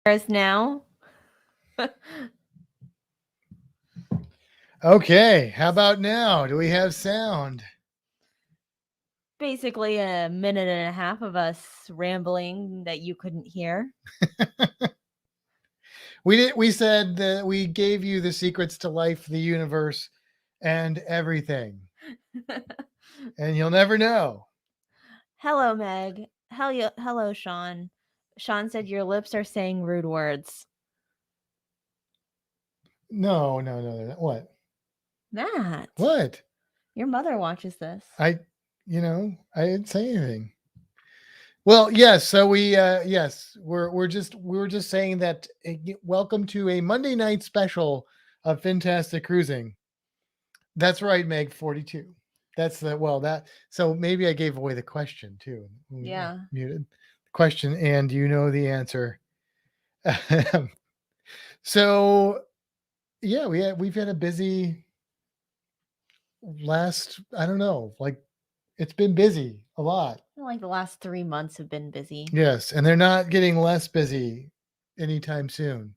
Us now. Okay, how about now? Do we have sound? Basically, a minute and a half of us rambling that you couldn't hear. We said that we gave you the secrets to life, the universe, and everything. And you'll never know. Hello, Meg. Hello, Sean. Sean said your lips are saying rude words. No. What? Matt, What? your mother watches this. I didn't say anything. Well, yes. So we were just saying that. Welcome to a Monday night special of Fintastic Cruising. That's right, Meg. 42. That's the that. So maybe I gave away the question too. Yeah. Muted the question, and you know the answer. So yeah, we've had a busy last. I don't know, like it's been busy a lot. I feel like the last 3 months have been busy. Yes, and they're not getting less busy anytime soon.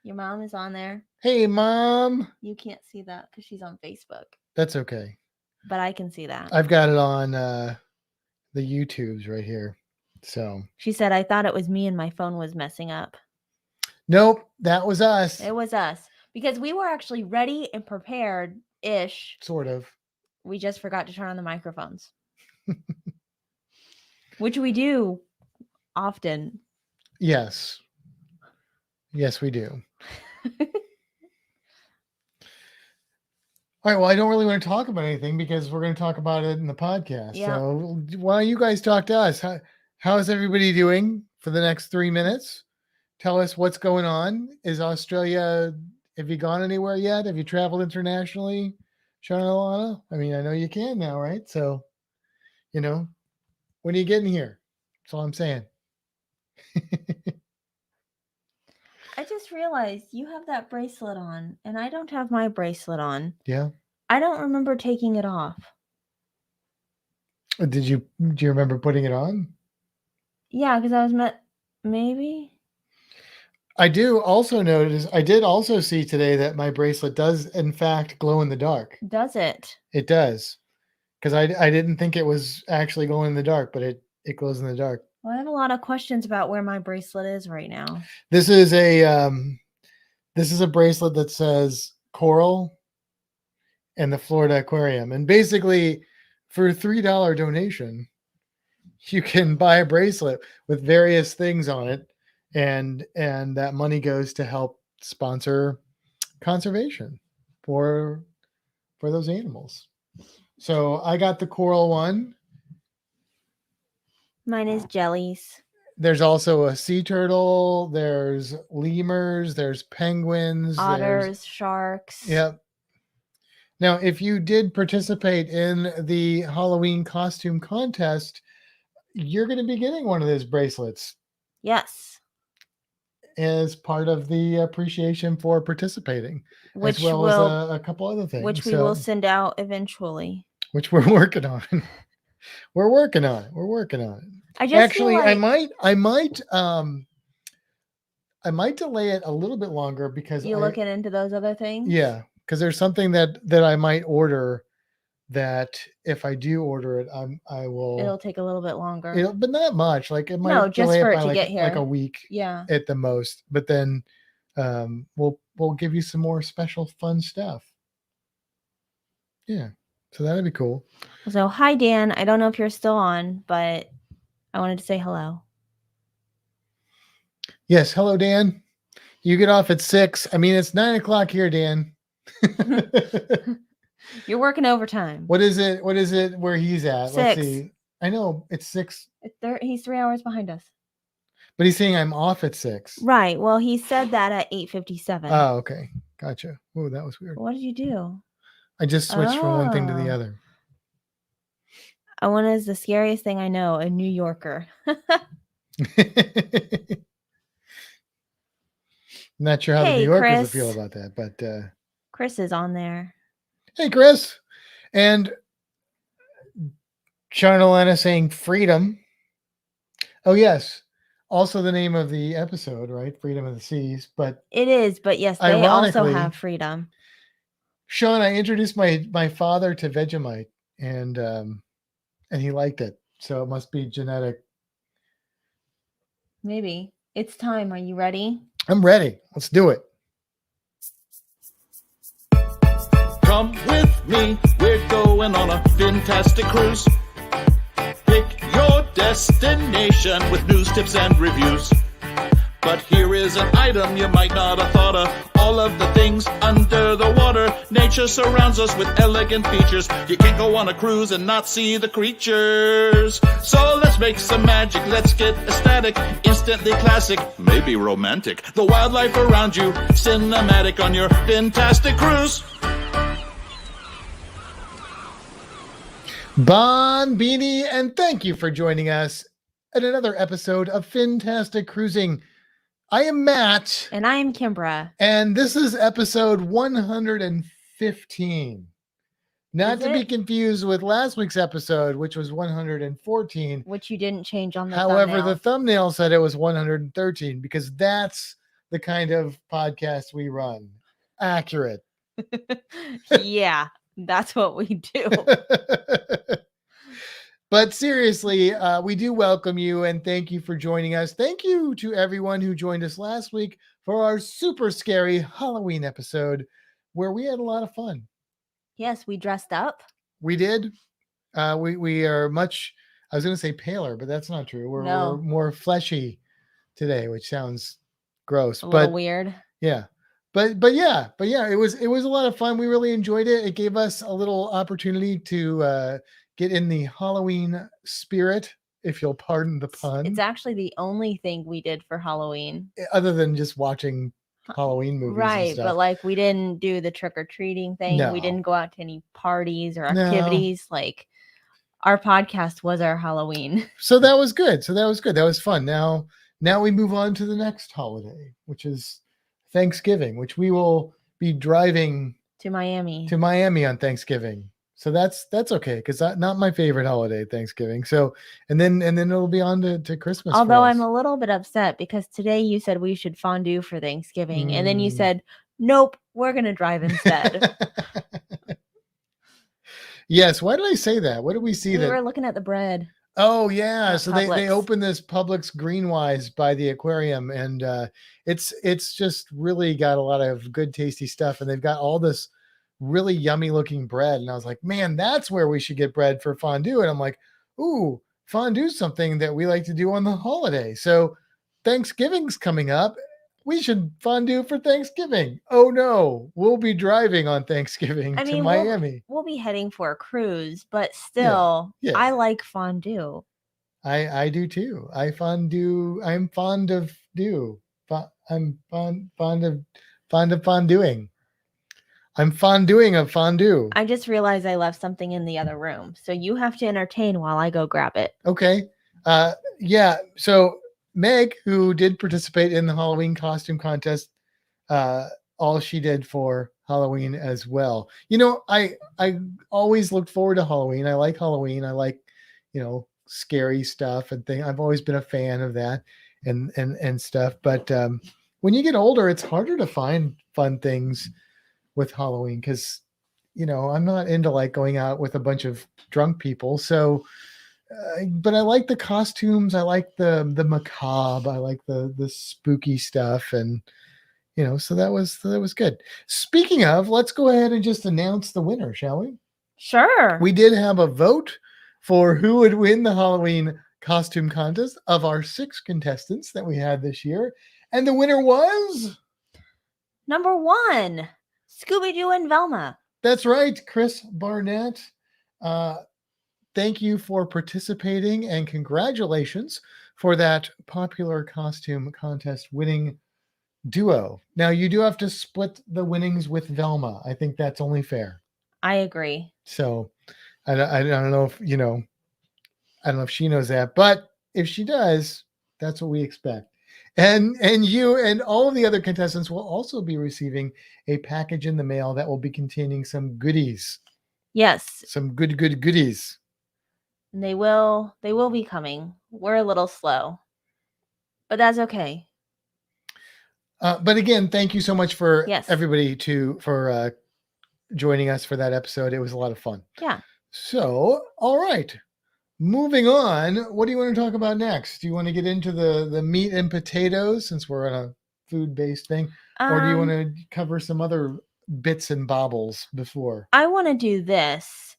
Your mom is on there. Hey, Mom. You can't see that because she's on Facebook. That's okay. But I can see that. I've got it on the YouTubes right here. So she said, I thought it was me and my phone was messing up. Nope, that was us. It was us. Because we were actually ready and prepared-ish. Sort of. We just forgot to turn on the microphones. Which we do often. Yes. Yes, we do. All right, well, I don't really want to talk about anything because we're going to talk about it in the podcast. Yeah. So why don't you guys talk to us? How is everybody doing for the next 3 minutes? Tell us what's going on. Is Australia, have you gone anywhere yet? Have you traveled internationally, Sean and Alana? I mean, I know you can now, right? So, when are you getting here? That's all I'm saying. I just realized you have that bracelet on, and I don't have my bracelet on. Yeah. I don't remember taking it off. Do you remember putting it on? Yeah, because I was maybe. I do also notice, I did also see today that my bracelet does in fact glow in the dark. Does it? It does. Because I didn't think it was actually glowing in the dark, but it glows in the dark. Well, I have a lot of questions about where my bracelet is right now. This is a bracelet that says coral and the Florida Aquarium. And basically for a $3 donation, you can buy a bracelet with various things on it. And that money goes to help sponsor conservation for those animals. So I got the coral one. Mine is jellies. There's also a sea turtle. There's lemurs. There's penguins. Otters, sharks. Yep. Now, if you did participate in the Halloween costume contest, you're going to be getting one of those bracelets. Yes. As part of the appreciation for participating, as well as a couple other things. Which we will send out eventually. Which we're working on. We're working on it. I just I might delay it a little bit longer because you're looking into those other things. Yeah, because there's something that I might order that if I do order it, I will. It'll take a little bit longer. But not much. Like it might just for it to get here, like a week. Yeah, at the most. But then, we'll give you some more special fun stuff. Yeah, so that'd be cool. So hi Dan, I don't know if you're still on, but I wanted to say hello. Yes, hello Dan. You get off at 6. I mean, it's 9 o'clock here, Dan. You're working overtime. What is it where he's at? 6. Let's see. I know it's 6. He's 3 hours behind us. But he's saying I'm off at 6. Right. Well, he said that at 8:57. Oh, okay. Gotcha. Oh, that was weird. What did you do? I just switched from one thing to the other. One is the scariest thing I know, a New Yorker. Not sure how the New Yorkers would feel about that, but Chris is on there. Hey, Chris. And Sean and Alana saying freedom. Oh, yes. also the name of the episode, right? Freedom of the Seas. But It is, but yes, they also ironically, have freedom. Sean, I introduced my father to Vegemite, and he liked it. So it must be genetic. Maybe. It's time. Are you ready? I'm ready. Let's do it. Come with me, we're going on a fantastic cruise. Pick your destination with news, tips, and reviews. But here is an item you might not have thought of. All of the things under the water. Nature surrounds us with elegant features. You can't go on a cruise and not see the creatures. So let's make some magic, let's get ecstatic. Instantly classic, maybe romantic. The wildlife around you, cinematic on your fantastic cruise. Bon Beanie, and thank you for joining us at another episode of Fintastic Cruising. I am Matt. And I am Kimbra. And this is episode 115. Not to be confused with last week's episode, which was 114. Which you didn't change on the However, thumbnail. the thumbnail said it was 113 because that's the kind of podcast we run. Accurate. Yeah, that's what we do. But seriously, we do welcome you and thank you for joining us. Thank you to everyone who joined us last week for our super scary Halloween episode where we had a lot of fun. Yes, we dressed up. We did. We are much, I was going to say paler, but that's not true. We're more fleshy today, which sounds gross. A little weird. Yeah. But yeah, it was a lot of fun. We really enjoyed it. It gave us a little opportunity to get in the Halloween spirit, if you'll pardon the pun. It's actually the only thing we did for Halloween. Other than just watching Halloween movies. Right, but like we didn't do the trick-or-treating thing. No. We didn't go out to any parties or activities. No. Like our podcast was our Halloween. So that was good. That was fun. Now we move on to the next holiday, which is Thanksgiving, which we will be driving to Miami on Thanksgiving. So that's okay because not my favorite holiday, Thanksgiving. So and then it'll be on to Christmas. Although I'm a little bit upset because today you said we should fondue for Thanksgiving, and then you said, "Nope, we're gonna drive instead." Yes. Why did I say that? What did we see? We were looking at the bread. Oh yeah. So they opened this Publix Greenwise by the aquarium, and it's just really got a lot of good tasty stuff, and they've got all this really yummy looking bread. And I was like, man, that's where we should get bread for fondue. And I'm like, ooh, fondue is something that we like to do on the holiday. So Thanksgiving's coming up. We should fondue for Thanksgiving. Oh no, we'll be driving on Thanksgiving to Miami. We'll be heading for a cruise, but still, yeah. I like fondue. I do too. I'm fond of do. I'm fond of fonduing. I'm fonduing a fondue. I just realized I left something in the other room. So you have to entertain while I go grab it. Okay. Yeah. So Meg, who did participate in the Halloween costume contest, all she did for Halloween as well. You know, I always looked forward to Halloween. I like Halloween. I like, scary stuff and things. I've always been a fan of that and stuff. But when you get older, it's harder to find fun things with Halloween because I'm not into like going out with a bunch of drunk people. So but I like the costumes, I like the macabre, I like the spooky stuff, and so that was good. Speaking of, let's go ahead and just announce the winner, shall we? Sure. We did have a vote for who would win the Halloween costume contest of our 6 contestants that we had this year, and the winner was number 1. Scooby-Doo and Velma. That's right, Chris Barnett. Thank you for participating and congratulations for that popular costume contest winning duo. Now, you do have to split the winnings with Velma. I think that's only fair. I agree. So I don't know if, I don't know if she knows that, but if she does, that's what we expect. And you and all of the other contestants will also be receiving a package in the mail that will be containing some goodies. Yes. Some good goodies. And they will be coming. We're a little slow. but that's okay. But again, thank you so much for Yes. everybody for joining us for that episode. It was a lot of fun. Yeah. So, all right. Moving on, what do you want to talk about next? Do you want to get into the meat and potatoes since we're on a food-based thing? Or do you want to cover some other bits and bobbles before? I want to do this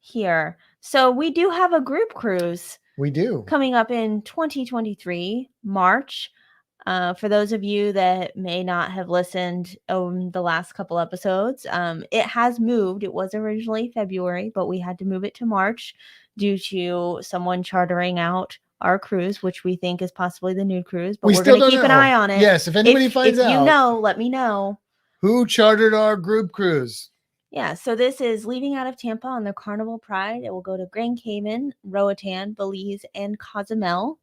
here. So we do have a group cruise. We do. Coming up in 2023, March. For those of you that may not have listened on the last couple episodes, it has moved. It was originally February, but we had to move it to March due to someone chartering out our cruise, which we think is possibly the nude cruise, but we're going to keep an eye on it. Yes, if anybody finds out. If you know, let me know. Who chartered our group cruise? Yeah, so this is leaving out of Tampa on the Carnival Pride. It will go to Grand Cayman, Roatan, Belize, and Cozumel.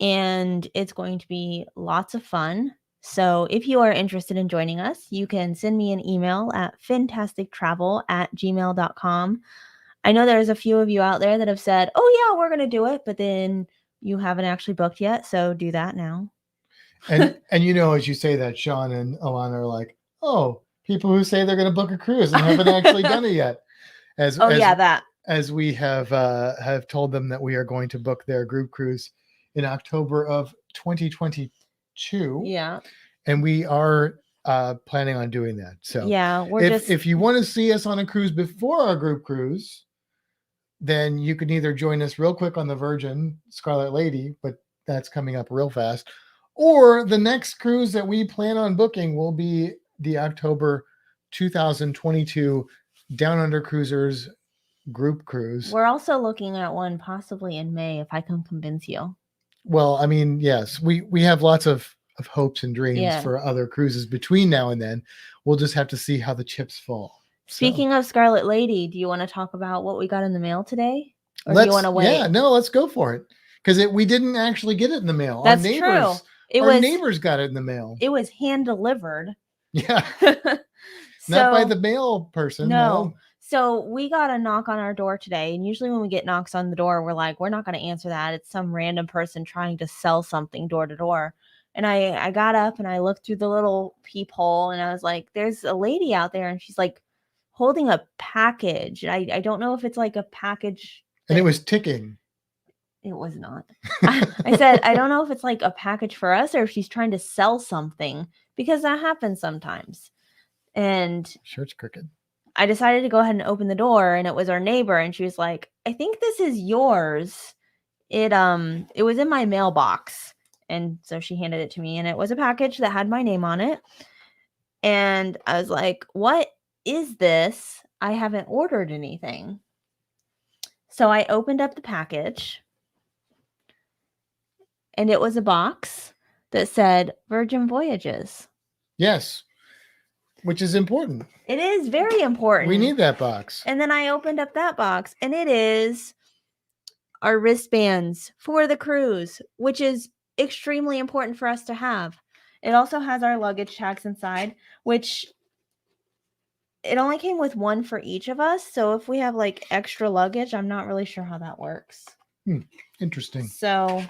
And it's going to be lots of fun. So if you are interested in joining us, you can send me an email at fintastictravel@gmail.com. I know there's a few of you out there that have said, oh yeah, we're going to do it, but then you haven't actually booked yet. So do that now. And as you say that, Sean and Alana are like, oh, people who say they're going to book a cruise and haven't actually done it yet. As we have told them that we are going to book their group cruise in October of 2022. Yeah. And we are planning on doing that. So yeah, if you want to see us on a cruise before our group cruise, then you can either join us real quick on the Virgin Scarlet Lady, but that's coming up real fast. Or the next cruise that we plan on booking will be the October 2022 Down Under Cruisers group cruise. We're also looking at one possibly in May if I can convince you. Well, I mean, yes, we have lots of hopes and dreams for other cruises between now and then. We'll just have to see how the chips fall. Speaking of Scarlet Lady, do you want to talk about what we got in the mail today? Or do you want to wait? Yeah, no, let's go for it. Because we didn't actually get it in the mail. That's true. Our neighbors got it in the mail. It was hand delivered. Yeah. Not by the mail person. No. So we got a knock on our door today. And usually when we get knocks on the door, we're like, we're not going to answer that. It's some random person trying to sell something door to door. And I got up and I looked through the little peephole and I was like, there's a lady out there. And she's like holding a package. I don't know if it's like a package. And it was ticking. It was not. I said, I don't know if it's like a package for us or if she's trying to sell something, because that happens sometimes. And sure, it's crooked. I decided to go ahead and open the door, and it was our neighbor, and she was like, I think this is yours. It was in my mailbox. And so she handed it to me, and it was a package that had my name on it. And I was like, what is this? I haven't ordered anything. So I opened up the package, and it was a box that said Virgin Voyages. Yes. Which is important. It is very important. We need that box. And then I opened up that box, and it is our wristbands for the cruise, which is extremely important for us to have. It also has our luggage tags inside, which it only came with one for each of us. So if we have like extra luggage, I'm not really sure how that works. Interesting. So,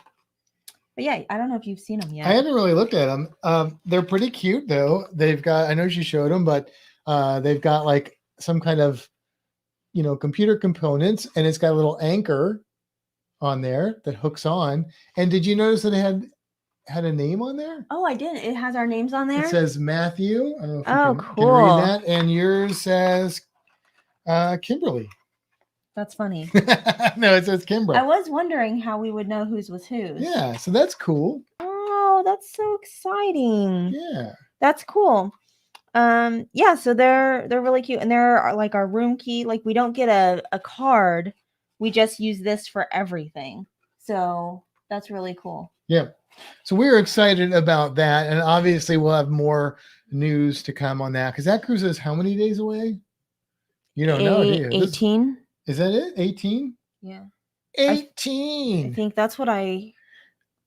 but yeah, I don't know if you've seen them yet. I haven't really looked at them. They're pretty cute though. They've got, I know she showed them, but they've got like some kind of, computer components, and it's got a little anchor on there that hooks on. And did you notice that it had a name on there? Oh, I didn't. It has our names on there. It says Matthew. I don't know if you can cool. read that. And yours says Kimberly. That's funny. No, it says Kimbra. I was wondering how we would know whose was whose. Yeah, so that's cool. Oh, that's so exciting. Yeah. That's cool. Yeah, so they're really cute. And they're like our room key. Like we don't get a card. We just use this for everything. So that's really cool. Yeah. So we're excited about that. And obviously we'll have more news to come on that, because that cruise is how many days away? You don't know, do you? 18. Is that it? 18? Yeah. 18. I think that's what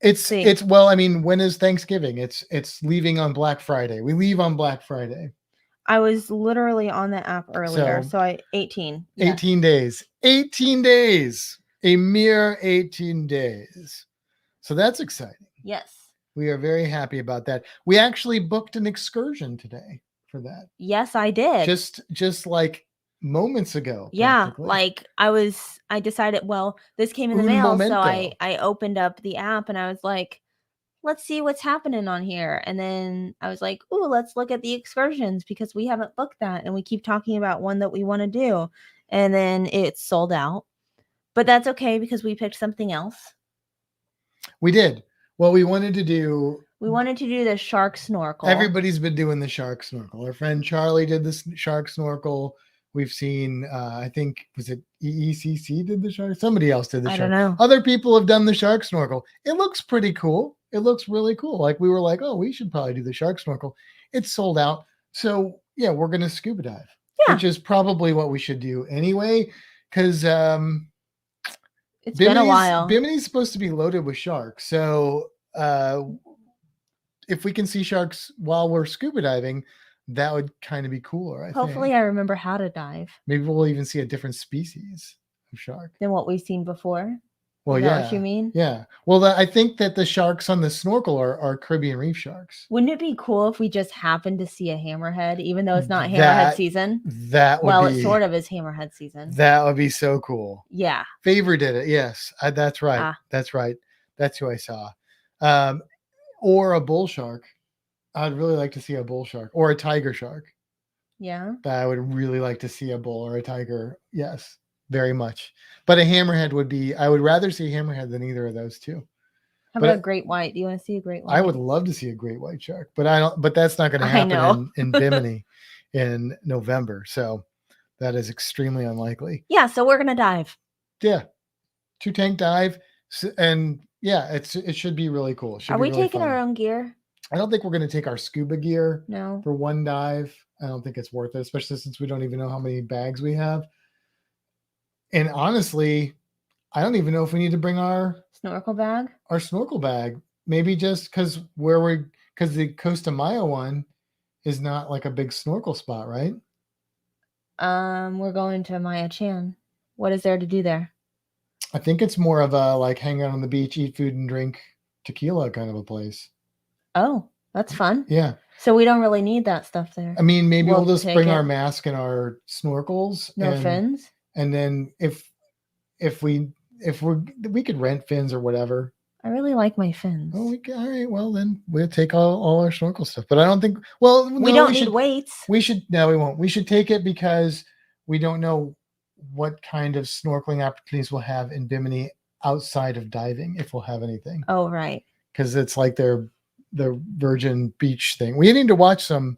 it's well, I mean, when is Thanksgiving? It's leaving on Black Friday. We leave on Black Friday. I was literally on the app earlier. So 18. Yeah. 18 days. 18 days. A mere 18 days. So that's exciting. Yes. We are very happy about that. We actually booked an excursion today for that. Yes, I did. Just like moments ago. Yeah, practically. like I decided, well, this came in the Un mail, momento. so I opened up the app and I was like, let's see what's happening on here. And then I was like, ooh, let's look at the excursions because we haven't booked that and we keep talking about one that we want to do. And then it's sold out. But that's okay because we picked something else. We did. Well, we wanted to do the shark snorkel. Everybody's been doing the shark snorkel. Our friend Charlie did the shark snorkel. We've seen, I think, was it EECC did the shark? Somebody else did the shark. I don't know. Other people have done the shark snorkel. It looks pretty cool. It looks really cool. Like we were like, oh, we should probably do the shark snorkel. It's sold out. So yeah, we're going to scuba dive, which is probably what we should do anyway. Because it's been a while. Bimini's supposed to be loaded with sharks. So if we can see sharks while we're scuba diving, that would kind of be cooler. Hopefully I remember how to dive. Maybe we'll even see a different species of shark than what we've seen before. Well, Is that what you mean? Yeah. Well, I think that the sharks on the snorkel are Caribbean reef sharks. Wouldn't it be cool if we just happened to see a hammerhead, even though it's not hammerhead season? That would be, it sort of is hammerhead season. That would be so cool. Yeah. Favor did it. Yes, that's right. That's right. That's who I saw. Or a bull shark. I'd really like to see a bull shark or a tiger shark. Yeah. I would really like to see a bull or a tiger. Yes, very much. But a hammerhead would be, I would rather see a hammerhead than either of those two. How about a great white? Do you want to see a great white? I would love to see a great white shark, but that's not going to happen in Bimini in November. So that is extremely unlikely. Yeah. So we're going to dive. Yeah. 2-tank dive. And yeah, it should be really cool. Are we taking our own gear? I don't think we're going to take our scuba gear for one dive. I don't think it's worth it, especially since we don't even know how many bags we have. And honestly, I don't even know if we need to bring our snorkel bag. Our snorkel bag, maybe just because the Costa Maya one is not like a big snorkel spot, right? We're going to Maya Chan. What is there to do there? I think it's more of a like hang out on the beach, eat food and drink tequila kind of a place. Oh, that's fun. Yeah. So we don't really need that stuff there. I mean, maybe we'll just bring our mask and our snorkels. No fins. And then if we could rent fins or whatever. I really like my fins. Oh, all right. Well, then we'll take all our snorkel stuff. But I don't think. Well, we don't need weights. We should. No, we won't. We should take it because we don't know what kind of snorkeling opportunities we'll have in Bimini outside of diving, if we'll have anything. Oh, right. Because it's like the Virgin Beach thing. We need to watch some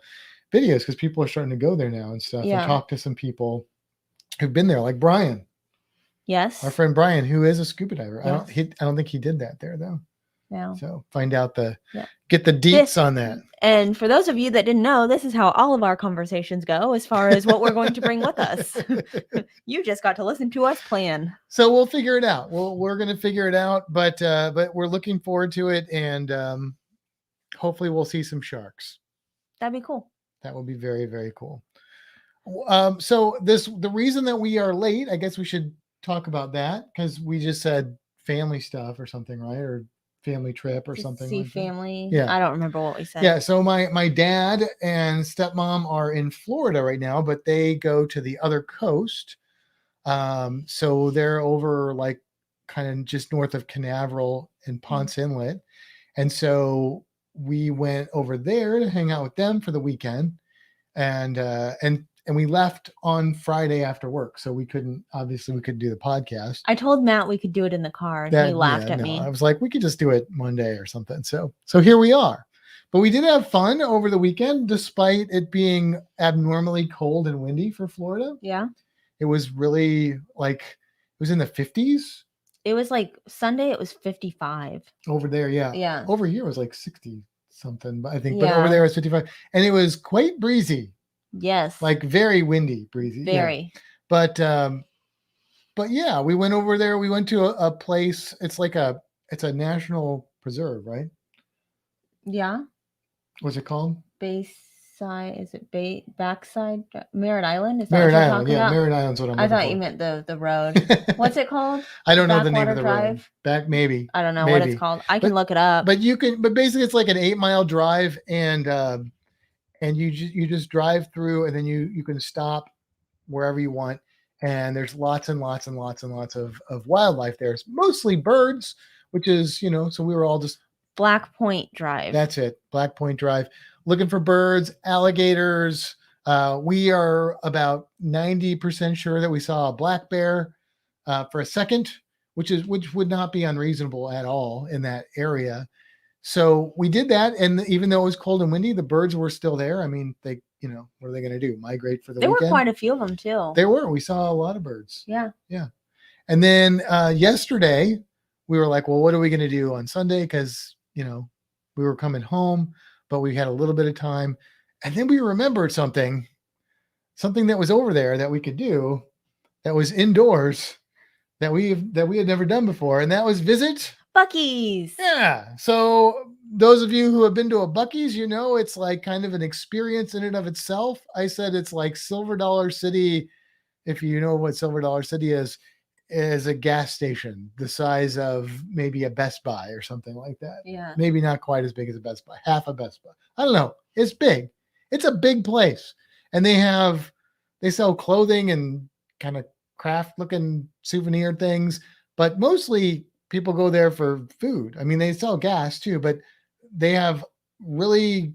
videos because people are starting to go there now and stuff. And talk to some people who've been there, like Brian. Yes. Our friend Brian, who is a scuba diver. Yes. I don't think he did that there though. No. So find out get the deets on that. And for those of you that didn't know, this is how all of our conversations go as far as what we're going to bring with us. You just got to listen to us plan. So we'll figure it out. We're going to figure it out, but we're looking forward to it. And hopefully we'll see some sharks. That'd be cool. That would be very, very cool. So the reason that we are late, I guess we should talk about that because we just said family stuff or something, right? Or family trip or something. See like family. That. Yeah. I don't remember what we said. Yeah. So my dad and stepmom are in Florida right now, but they go to the other coast. So they're over like kind of just north of Canaveral and Ponce Inlet. And so we went over there to hang out with them for the weekend. And we left on Friday after work. So we couldn't do the podcast. I told Matt we could do it in the car and he laughed at me. I was like, we could just do it Monday or something. So here we are. But we did have fun over the weekend, despite it being abnormally cold and windy for Florida. Yeah. It was really it was in the 50s. It was like Sunday, it was 55. Over there, yeah. Yeah. Over here it was like 60 something, but I think, but over there it was 55. And it was quite breezy. Yes. Like very windy, breezy. Very. Yeah. But yeah, we went over there. We went to a place. It's a national preserve, right? Yeah. What's it called? Bayside, is it Backside? Merritt Island? Is that Merritt what you're Island. talking Yeah, about? Merritt Island's what I'm I looking thought for. you meant the road. What's it called? I don't know the name Backwater of the road. Drive? Maybe. I don't know what it's maybe. called. I can look it up. But basically it's like an 8-mile drive, and you just drive through, and then you can stop wherever you want, and there's lots and lots and lots and lots of wildlife there. It's mostly birds, which is, so we were all just Black Point Drive. That's it. Black Point Drive. Looking for birds, alligators. We are about 90% sure that we saw a black bear for a second, which would not be unreasonable at all in that area. So we did that, and even though it was cold and windy, the birds were still there. I mean, they, what are they going to do? Migrate for the There weekend? were quite a few of them too. There were. We saw a lot of birds. Yeah. Yeah. And then yesterday we were like, well, what are we going to do on Sunday? Because we were coming home, but we had a little bit of time. And then we remembered something that was over there that we could do, that was indoors, that we had never done before. And that was visit Buc-ee's. Yeah. So those of you who have been to a Buc-ee's, it's like kind of an experience in and of itself. I said it's like Silver Dollar City. If you know what Silver Dollar City is a gas station the size of maybe a Best Buy or something like that. Yeah. Maybe not quite as big as a Best Buy, half a Best Buy. I don't know. It's big. It's a big place. And they sell clothing and kind of craft looking souvenir things, but mostly people go there for food. I mean, they sell gas too, but they have really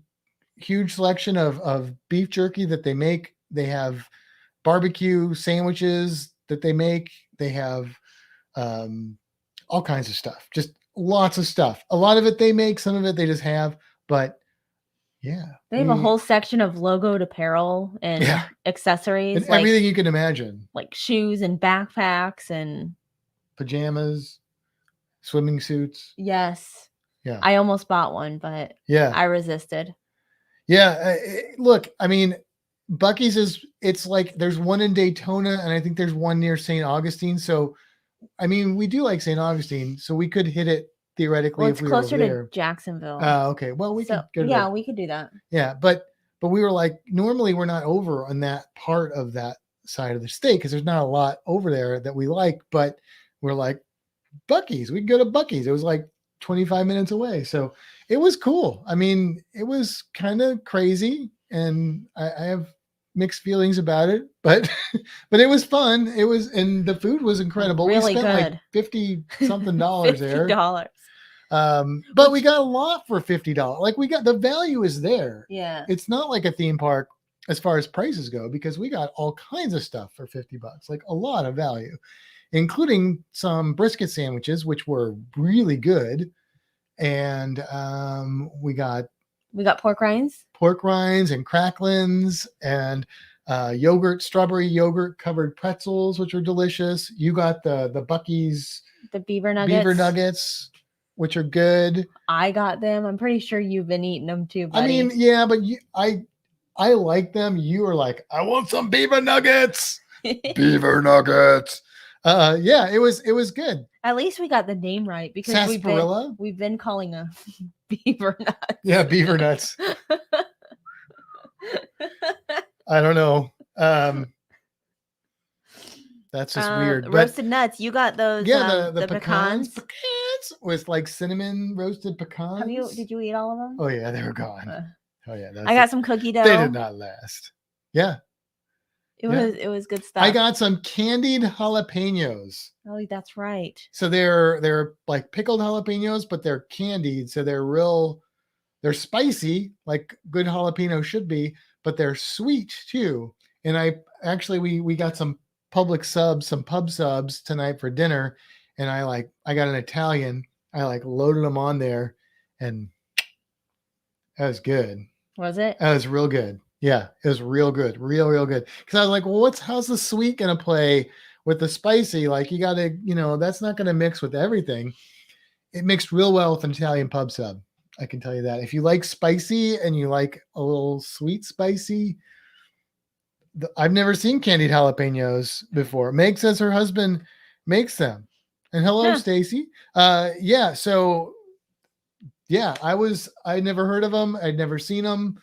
huge selection of beef jerky that they make. They have barbecue sandwiches that they make. They have all kinds of stuff, just lots of stuff. A lot of it they make, some of it they just have, but yeah. They have a whole section of logoed apparel and accessories. And everything you can imagine. Like shoes and backpacks and pajamas, swimming suits. Yes. Yeah. I almost bought one, but I resisted. Yeah. Look, I mean, Buc-ee's it's like there's one in Daytona, and I think there's one near St. Augustine. So, I mean, we do like St. Augustine, so we could hit it theoretically if we were closer there. To Jacksonville. Okay. Well, we could go to we could do that. Yeah, but we were like, normally we're not over on that part of that side of the state because there's not a lot over there that we like, but we're like, Buc-ee's, we can go to Buc-ee's. It was like 25 minutes away. So it was cool. I mean, it was kind of crazy, and I have mixed feelings about it, but it was fun. It was, and the food was incredible. Really we spent good. like $50 something there. $50. But we got a lot for $50. Like we got, the value is there. Yeah. It's not like a theme park as far as prices go, because we got all kinds of stuff for $50, like a lot of value, including some brisket sandwiches, which were really good. And we got pork rinds and cracklins and strawberry yogurt covered pretzels, which are delicious. You got the Buc-ee's, the beaver nuggets, which are good. I got them. I'm pretty sure you've been eating them too, buddy. I mean, yeah, but I like them. You were like, I want some beaver nuggets. Beaver nuggets. Yeah, it was good. At least we got the name right, because sarsaparilla? We've been calling them beaver nuts. Yeah, beaver nuts. I don't know. That's just weird. Roasted nuts. You got those. Yeah, the pecans. Pecans with like cinnamon roasted pecans. Did you eat all of them? Oh yeah, they were gone. Oh yeah, I got some cookie dough. They did not last. Yeah. It was good stuff. I got some candied jalapenos. Oh, that's right. So they're like pickled jalapenos, but they're candied. So they're spicy, like good jalapeno should be, but they're sweet too. And we got some pub subs tonight for dinner. And I got an Italian. I loaded them on there, and that was good. Was it? That was real good. Yeah, it was real good. Real good. Because I was like, well, how's the sweet going to play with the spicy? Like, you got to, that's not going to mix with everything. It mixed real well with an Italian pub sub. I can tell you that. If you like spicy and you like a little sweet spicy, I've never seen candied jalapenos before. Meg says her husband makes them. And hello, Stacy. Yeah. So yeah, I'd never heard of them. I'd never seen them.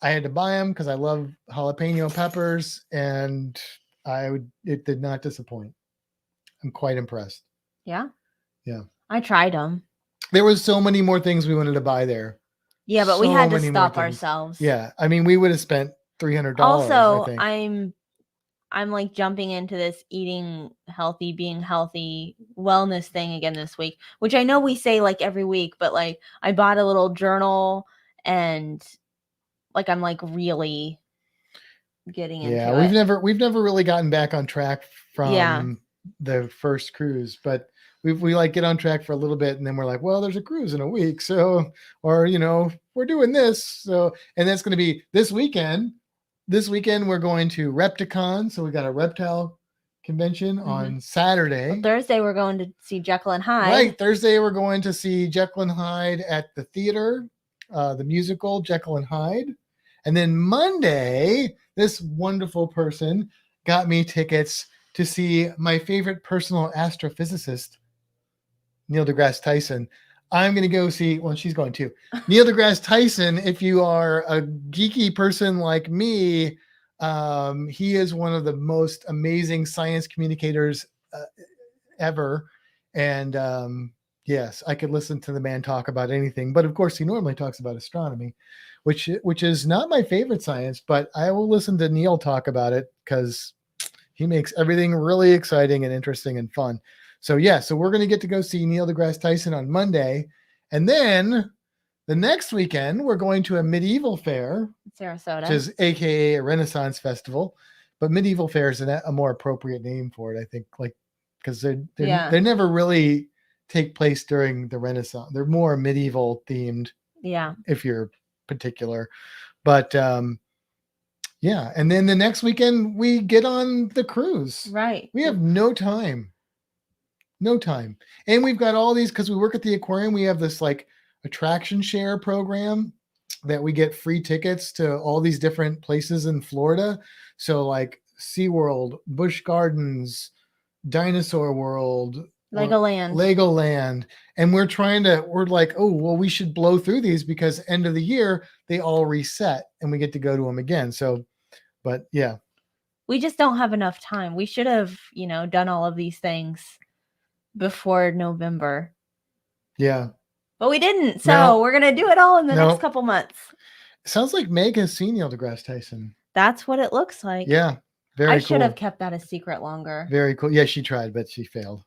I had to buy them because I love jalapeno peppers, and it did not disappoint. I'm quite impressed. Yeah. Yeah. I tried them. There was so many more things we wanted to buy there. Yeah, but we had to many more stop things. ourselves. Yeah. I mean, we would have spent $300. Also, I think. I'm like jumping into this eating healthy, being healthy wellness thing again this week, which I know we say like every week, but like I bought a little journal and like I'm like really getting into it. We've never really gotten back on track from the first cruise, but we like get on track for a little bit, and then we're like, well, there's a cruise in a week, so, or we're doing this, so, and that's going to be this weekend. This weekend we're going to Repticon, so we got a reptile convention on Saturday. Well, Thursday we're going to see Jekyll and Hyde. Right, Thursday we're going to see Jekyll and Hyde at the theater, the musical Jekyll and Hyde, and then Monday this wonderful person got me tickets to see my favorite personal astrophysicist, Neil deGrasse Tyson. I'm going to go see, well, she's going too. Neil deGrasse Tyson, if you are a geeky person like me, he is one of the most amazing science communicators ever. And yes, I could listen to the man talk about anything. But of course, he normally talks about astronomy, which is not my favorite science, but I will listen to Neil talk about it because he makes everything really exciting and interesting and fun. So yeah, so we're going to get to go see Neil deGrasse Tyson on Monday. And then the next weekend, we're going to a medieval fair, Sarasota, which is AKA a Renaissance festival. But medieval fair is a more appropriate name for it, I think, like, because they never really take place during the Renaissance. They're more medieval themed. Yeah. If you're particular. But yeah. And then the next weekend, we get on the cruise. Right. We have no time. No time. And we've got all these, because we work at the aquarium, we have this like attraction share program that we get free tickets to all these different places in Florida. So like SeaWorld, Busch Gardens, Dinosaur World, Legoland. And we're like, oh, well, we should blow through these because end of the year, they all reset and we get to go to them again. So, but yeah. We just don't have enough time. We should have, done all of these things before November. Yeah. But we didn't. So we're going to do it all in the next couple months. Sounds like Meg has seen Neil deGrasse Tyson. That's what it looks like. Yeah. Very cool. I should have kept that a secret longer. Very cool. Yeah, she tried, but she failed.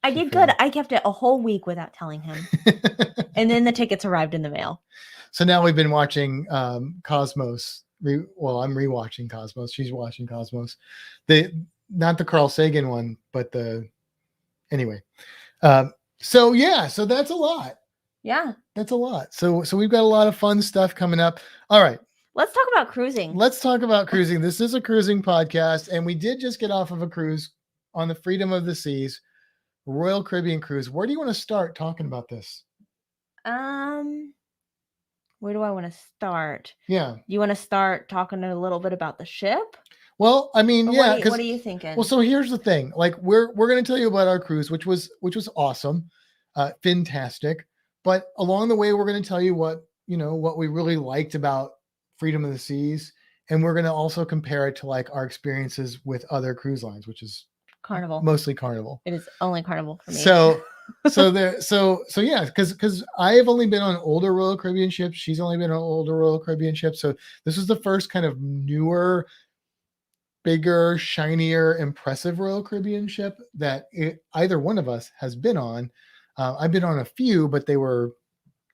I did good. I kept it a whole week without telling him. And then the tickets arrived in the mail. So now we've been watching Cosmos. I'm rewatching Cosmos. She's watching Cosmos. Not the Carl Sagan one, but anyway. So that's a lot. Yeah. That's a lot. So we've got a lot of fun stuff coming up. All right. Let's talk about cruising. This is a cruising podcast, and we did just get off of a cruise on the Freedom of the Seas, Royal Caribbean cruise. Where do you want to start talking about this? Where do I want to start? Yeah. You want to start talking a little bit about the ship? Well, I mean, yeah. What are you thinking? Well, so here's the thing. Like, we're going to tell you about our cruise, which was awesome, fantastic. But along the way, we're going to tell you what we really liked about Freedom of the Seas, and we're going to also compare it to like our experiences with other cruise lines, which is Carnival, mostly Carnival. It is only Carnival for me. So yeah, because I have only been on older Royal Caribbean ships. She's only been on older Royal Caribbean ships. So this is the first kind of newer, bigger, shinier, impressive Royal Caribbean ship that either one of us has been on. I've been on a few, but they were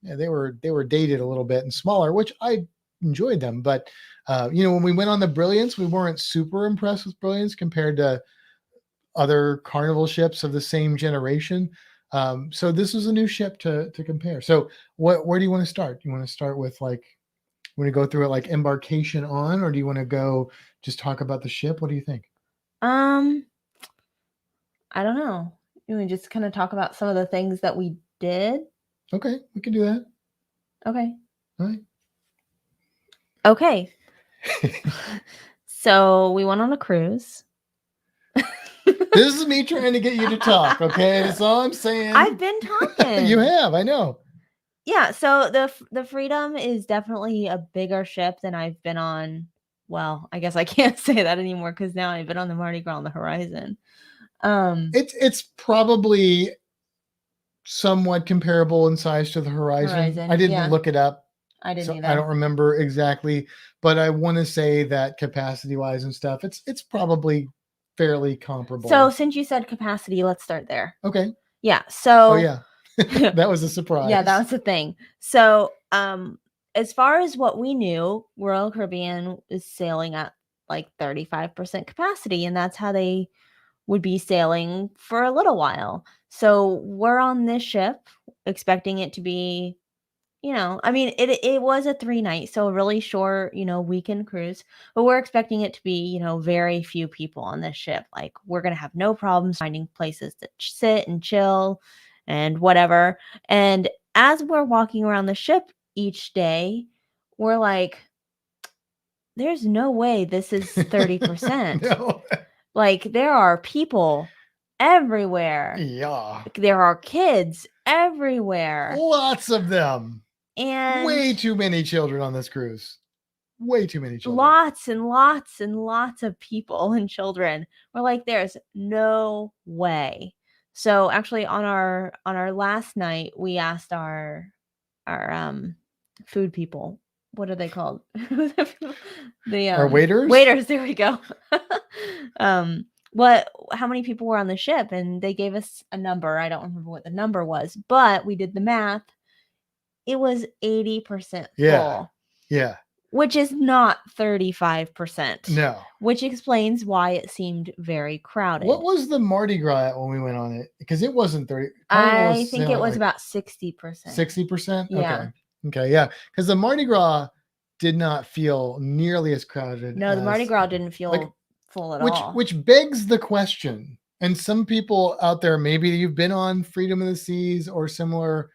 dated a little bit and smaller, which I enjoyed them. But when we went on the Brilliance, we weren't super impressed with Brilliance compared to other Carnival ships of the same generation. So this was a new ship to compare. So where do you want to start? You want to start with like, you want to go through it like embarkation on, or do you want to go just talk about the ship? What do you think? I don't know. You want to just kind of talk about some of the things that we did? Okay, we can do that. Okay. All right. Okay. So we went on a cruise. This is me trying to get you to talk, okay? That's all I'm saying. I've been talking. You have, I know. Yeah, so the Freedom is definitely a bigger ship than I've been on. Well, I guess I can't say that anymore because now I've been on the Mardi Gras on the Horizon. It's probably somewhat comparable in size to the Horizon. I didn't yeah. look it up, I didn't so either. I don't remember exactly, but I want to say that capacity wise and stuff, it's probably fairly comparable. So since you said capacity, let's start there. Okay. Yeah. So Oh yeah. That was a surprise. yeah, that was the thing. So as far as what we knew, Royal Caribbean is sailing at like 35% capacity, and that's how they would be sailing for a little while. So we're on this ship expecting it to be, I mean, it was a 3-night, so a really short, weekend cruise, but we're expecting it to be, very few people on this ship. Like, we're going to have no problems finding places to sit and chill and whatever. And as we're walking around the ship each day, we're like, there's no way this is 30%. No. Like, there are people everywhere. Yeah. There are kids everywhere. Lots of them. And way too many children on this cruise. Way too many children. Lots and lots and lots of people and children. We're like, there's no way. So actually on our last night, we asked our food people. What are they called? Our waiters? Waiters, there we go. How many people were on the ship? And they gave us a number. I don't remember what the number was, but we did the math. It was 80% full. Yeah. Which is not 35%. No. Which explains why it seemed very crowded. What was the Mardi Gras at when we went on it? Because it wasn't 30. I think it was about 60%. 60%? Yeah. Okay, yeah. Because the Mardi Gras did not feel nearly as crowded. No, the Mardi Gras didn't feel full at all. Which begs the question, and some people out there, maybe you've been on Freedom of the Seas or similar,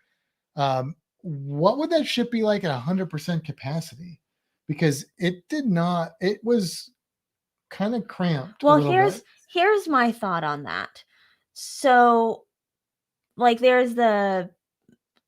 what would that ship be like at 100% capacity? Because it did not, it was kind of cramped. Well, here's my thought on that. So like there's the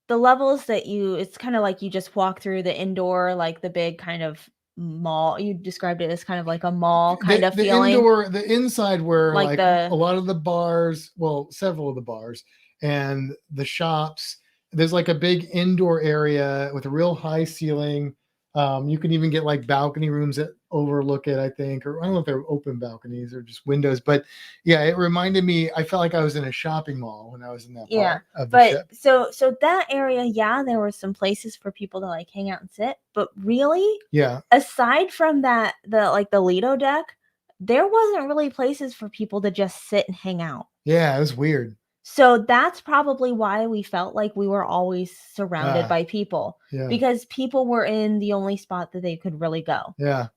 levels that it's kind of like you just walk through the indoor, like the big kind of mall. You described it as kind of like a mall kind of feeling. The inside where like a lot of the bars, well, several of the bars and the shops, there's like a big indoor area with a real high ceiling. You can even get like balcony rooms that overlook it, I think, or I don't know if they're open balconies or just windows, but yeah, it reminded me, I felt like I was in a shopping mall when I was in that part of the ship. So that area, yeah, there were some places for people to like hang out and sit, but really, yeah, aside from that, the Lido deck, there wasn't really places for people to just sit and hang out. Yeah, it was weird. So that's probably why we felt like we were always surrounded by people, because people were in the only spot that they could really go. Yeah.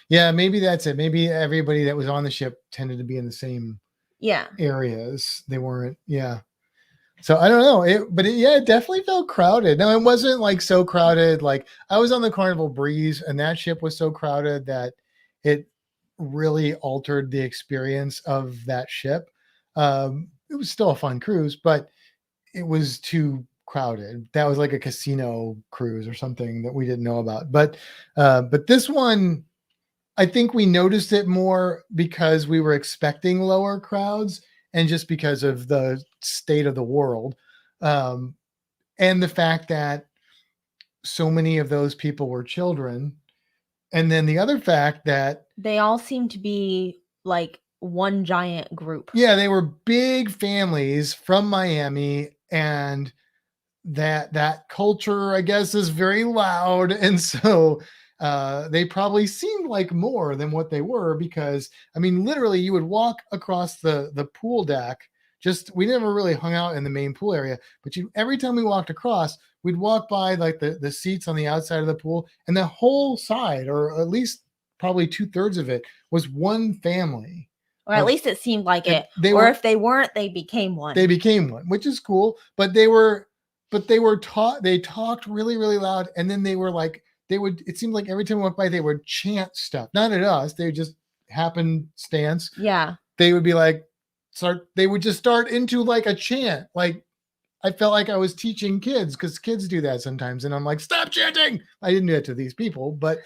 Maybe that's it. Maybe everybody that was on the ship tended to be in the same areas. They weren't. Yeah. So I don't know. It definitely felt crowded. Now it wasn't like so crowded. Like I was on the Carnival Breeze and that ship was so crowded that it really altered the experience of that ship. It was still a fun cruise, but it was too crowded. That was like a casino cruise or something that we didn't know about. But this one, I think we noticed it more because we were expecting lower crowds and just because of the state of the world. And the fact that so many of those people were children. And then the other fact that they all seem to be like one giant group. Yeah, they were big families from Miami, and that culture, I guess, is very loud. And so they probably seemed like more than what they were, because I mean, literally you would walk across the pool deck. We never really hung out in the main pool area, but every time we walked across, we'd walk by like the seats on the outside of the pool, and the whole side, or at least probably 2/3 of it, was one family. Or at least it seemed like it. If they weren't, they became one. They became one, which is cool. But they talked really, really loud. And then it seemed like every time we went by, they would chant stuff. Not at us. They would just happenstance. Yeah. They would be like, they would just start into like a chant. Like I felt like I was teaching kids, because kids do that sometimes, and I'm like, stop chanting. I didn't do it to these people, but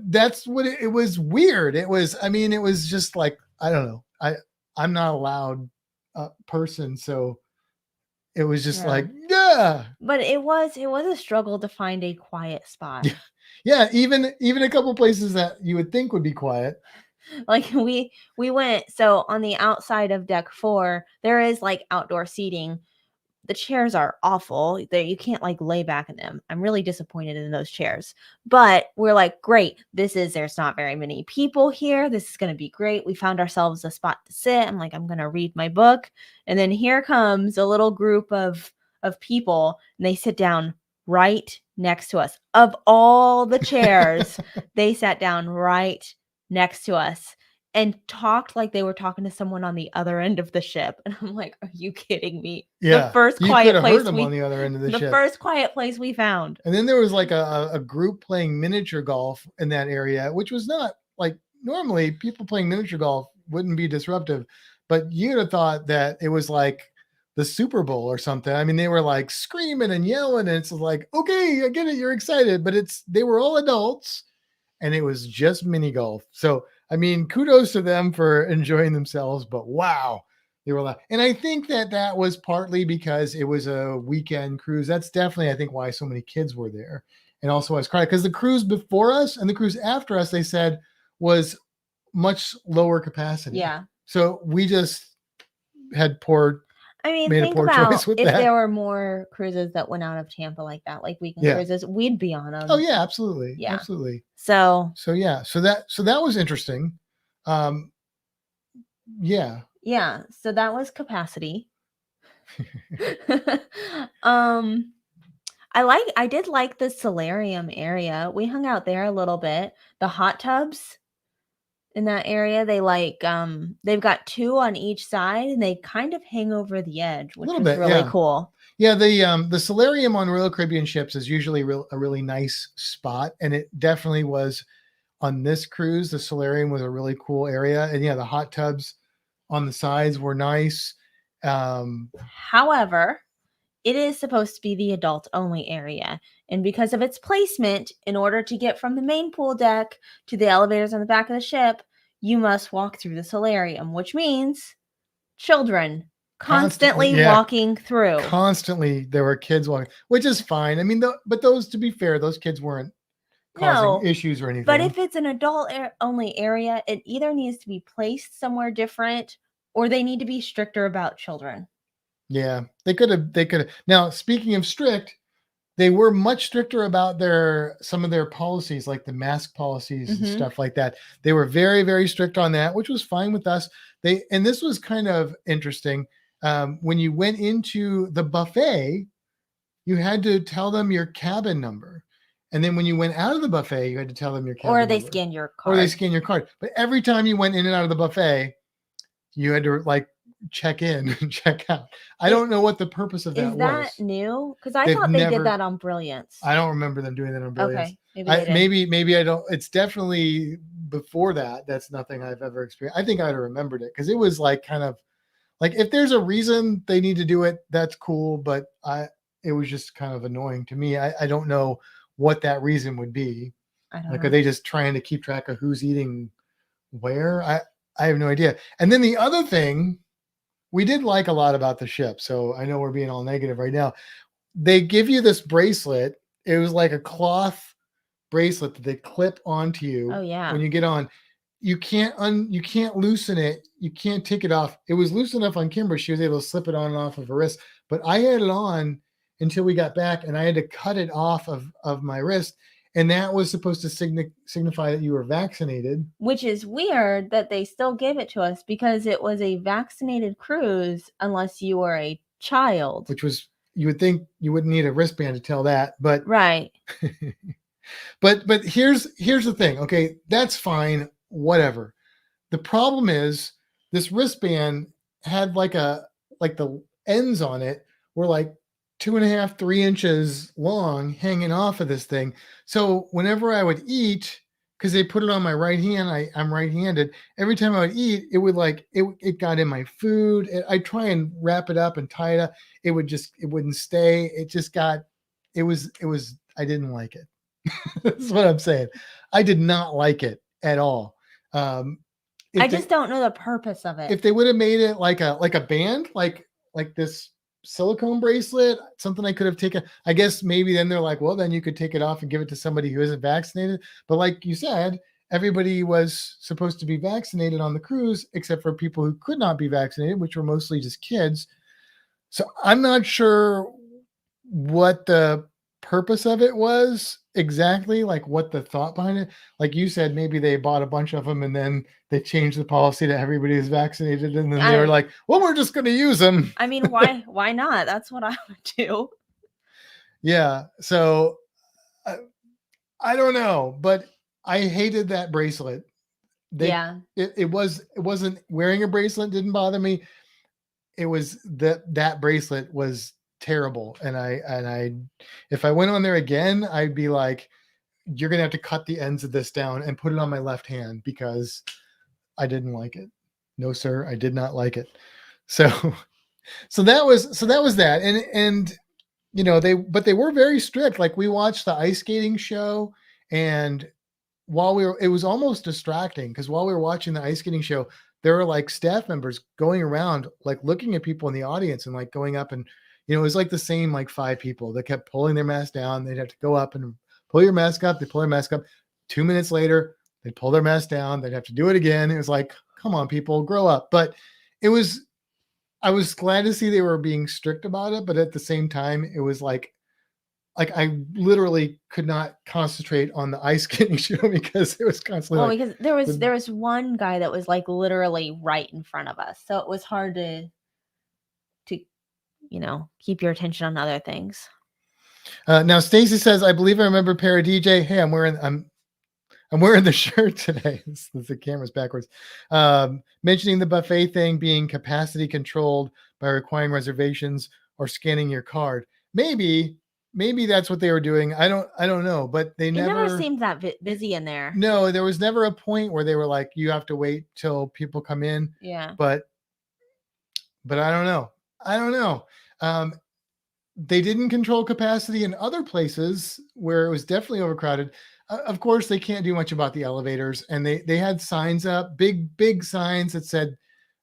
that's what it was. Weird. It was, I mean, it was just like, I don't know, I'm not a loud person, so it was just like, yeah. But it was a struggle to find a quiet spot. Yeah, even a couple places that you would think would be quiet. Like we went, so on the outside of deck 4, there is like outdoor seating. The chairs are awful. You can't like lay back in them. I'm really disappointed in those chairs. But we're like, great. There's not very many people here. This is going to be great. We found ourselves a spot to sit. I'm like, I'm going to read my book. And then here comes a little group of people, and they sit down right next to us. Of all the chairs, they sat down right next to us and talked like they were talking to someone on the other end of the ship. And I'm like, are you kidding me? Yeah. The first you quiet could have place heard them on the other end of the ship. The first quiet place we found. And then there was like a group playing miniature golf in that area, which was not like, normally people playing miniature golf wouldn't be disruptive, but you'd have thought that it was like the Super Bowl or something. I mean, they were like screaming and yelling, and it's like, okay, I get it, you're excited, but they were all adults, and it was just mini golf. So, I mean, kudos to them for enjoying themselves, but wow, they were loud. And I think that was partly because it was a weekend cruise. That's definitely, I think, why so many kids were there. And also I was crying because the cruise before us and the cruise after us, they said, was much lower capacity. Yeah. So we just had think about if there were more cruises that went out of Tampa like that, like weekend cruises, we'd be on them. Oh yeah, absolutely. Yeah. Absolutely. So yeah. So that was interesting. Yeah. Yeah. So that was capacity. I did like the solarium area. We hung out there a little bit. The hot tubs in that area, they they've got 2 on each side, and they kind of hang over the edge, which is really cool. Yeah, the solarium on Royal Caribbean ships is usually a really nice spot, and it definitely was on this cruise. The solarium was a really cool area, and yeah, the hot tubs on the sides were nice. However, it is supposed to be the adult only area. And because of its placement, in order to get from the main pool deck to the elevators on the back of the ship, you must walk through the solarium, which means children constantly walking through. Constantly there were kids walking, which is fine. I mean, but those, to be fair, those kids weren't causing issues or anything. But if it's an adult only area, it either needs to be placed somewhere different, or they need to be stricter about children. Yeah, they could have. Now, speaking of strict, they were much stricter about some of their policies, like the mask policies and stuff like that. They were very, very strict on that, which was fine with us. And this was kind of interesting. When you went into the buffet, you had to tell them your cabin number. And then when you went out of the buffet, you had to tell them your cabin number. Or they scan your card. But every time you went in and out of the buffet, you had to like check in and check out. I don't know what the purpose of that was. Is that new? Because I thought they did that on Brilliance. I don't remember them doing that on Brilliance. Okay, maybe I don't. It's definitely before that. That's nothing I've ever experienced. I think I'd have remembered it because it was like kind of like, if there's a reason they need to do it, that's cool. But it was just kind of annoying to me. I don't know what that reason would be. I don't know. Are they just trying to keep track of who's eating where? I have no idea. And then the other thing we did like a lot about the ship, so I know we're being all negative right now. They give you this bracelet. It was like a cloth bracelet that they clip onto you. Oh yeah. When you get on, you can't loosen it. You can't take it off. It was loose enough on Kimbra. She was able to slip it on and off of her wrist, but I had it on until we got back, and I had to cut it off of my wrist. And that was supposed to signify that you were vaccinated. Which is weird that they still gave it to us, because it was a vaccinated cruise unless you were a child. Which was, you would think you wouldn't need a wristband to tell that, but right. but here's the thing. Okay, that's fine, whatever. The problem is this wristband had like the ends on it were like 2.5, 3 inches long, hanging off of this thing. So whenever I would eat, because they put it on my right hand. I'm right-handed. Every time I would eat, it would like it got in my food. I try and wrap it up and tie it up. It wouldn't stay. It was I didn't like it. That's what I'm saying. I did not like it at all. I just don't know the purpose of it. If they would have made it like a band, like this silicone bracelet, something I could have taken, I guess maybe then they're like, well, then you could take it off and give it to somebody who isn't vaccinated. But like you said, everybody was supposed to be vaccinated on the cruise, except for people who could not be vaccinated, which were mostly just kids. So I'm not sure what the purpose of it was exactly, like what the thought behind it. Like you said, maybe they bought a bunch of them and then they changed the policy to everybody is vaccinated, and then they were like, well, we're just going to use them. I mean, why not? That's what I would do. Yeah. So I don't know, but I hated that bracelet. It wasn't wearing a bracelet didn't bother me. It was that bracelet was terrible. And I if I went on there again, I'd be like, you're gonna have to cut the ends of this down and put it on my left hand, because I didn't like it. No, sir, I did not like it. So that was that. And you know, they were very strict. Like, we watched the ice skating show, and it was almost distracting, because while we were watching the ice skating show, there were like staff members going around, like looking at people in the audience and like going up, and you know, it was like the same like 5 people that kept pulling their mask down. They'd have to go up and pull your mask up. They pull their mask up. 2 minutes later, they'd pull their mask down. They'd have to do it again. It was like, come on, people, grow up. But I was glad to see they were being strict about it, but at the same time, it was like I literally could not concentrate on the ice skating show, because it was constantly because there was one guy that was like literally right in front of us, so it was hard to keep your attention on other things. Now Stacy says, I believe I remember Para DJ. Hey, I'm wearing the shirt today. The camera's backwards. Mentioning the buffet thing being capacity controlled by requiring reservations or scanning your card. Maybe that's what they were doing. I don't know, but it never seemed that busy in there. No, there was never a point where they were like, you have to wait till people come in. Yeah. But I don't know. They didn't control capacity in other places where it was definitely overcrowded. Of course, they can't do much about the elevators, and they had signs up, big signs that said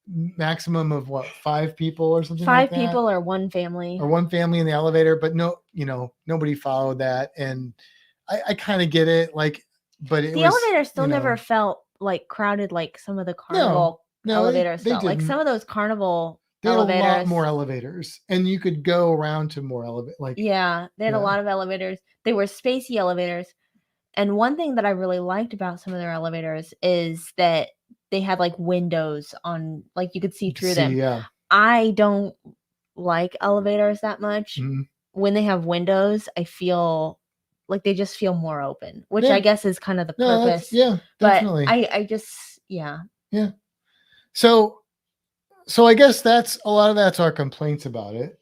maximum of 5 people or something. 5 people or one family in the elevator, but nobody followed that. And I kind of get it, like, but the elevator still never felt like crowded like some of the Carnival elevators felt. Like some of those Carnival elevators, a lot more elevators, and you could go around to more elevators. Like, they had a lot of elevators. They were spacey elevators. And one thing that I really liked about some of their elevators is that they had like windows on, like you could see through them. Yeah. I don't like elevators that much. Mm-hmm. When they have windows, I feel like they just feel more open, which I guess is kind of the purpose. Definitely. But I just. Yeah. So I guess that's a lot of that's our complaints about it.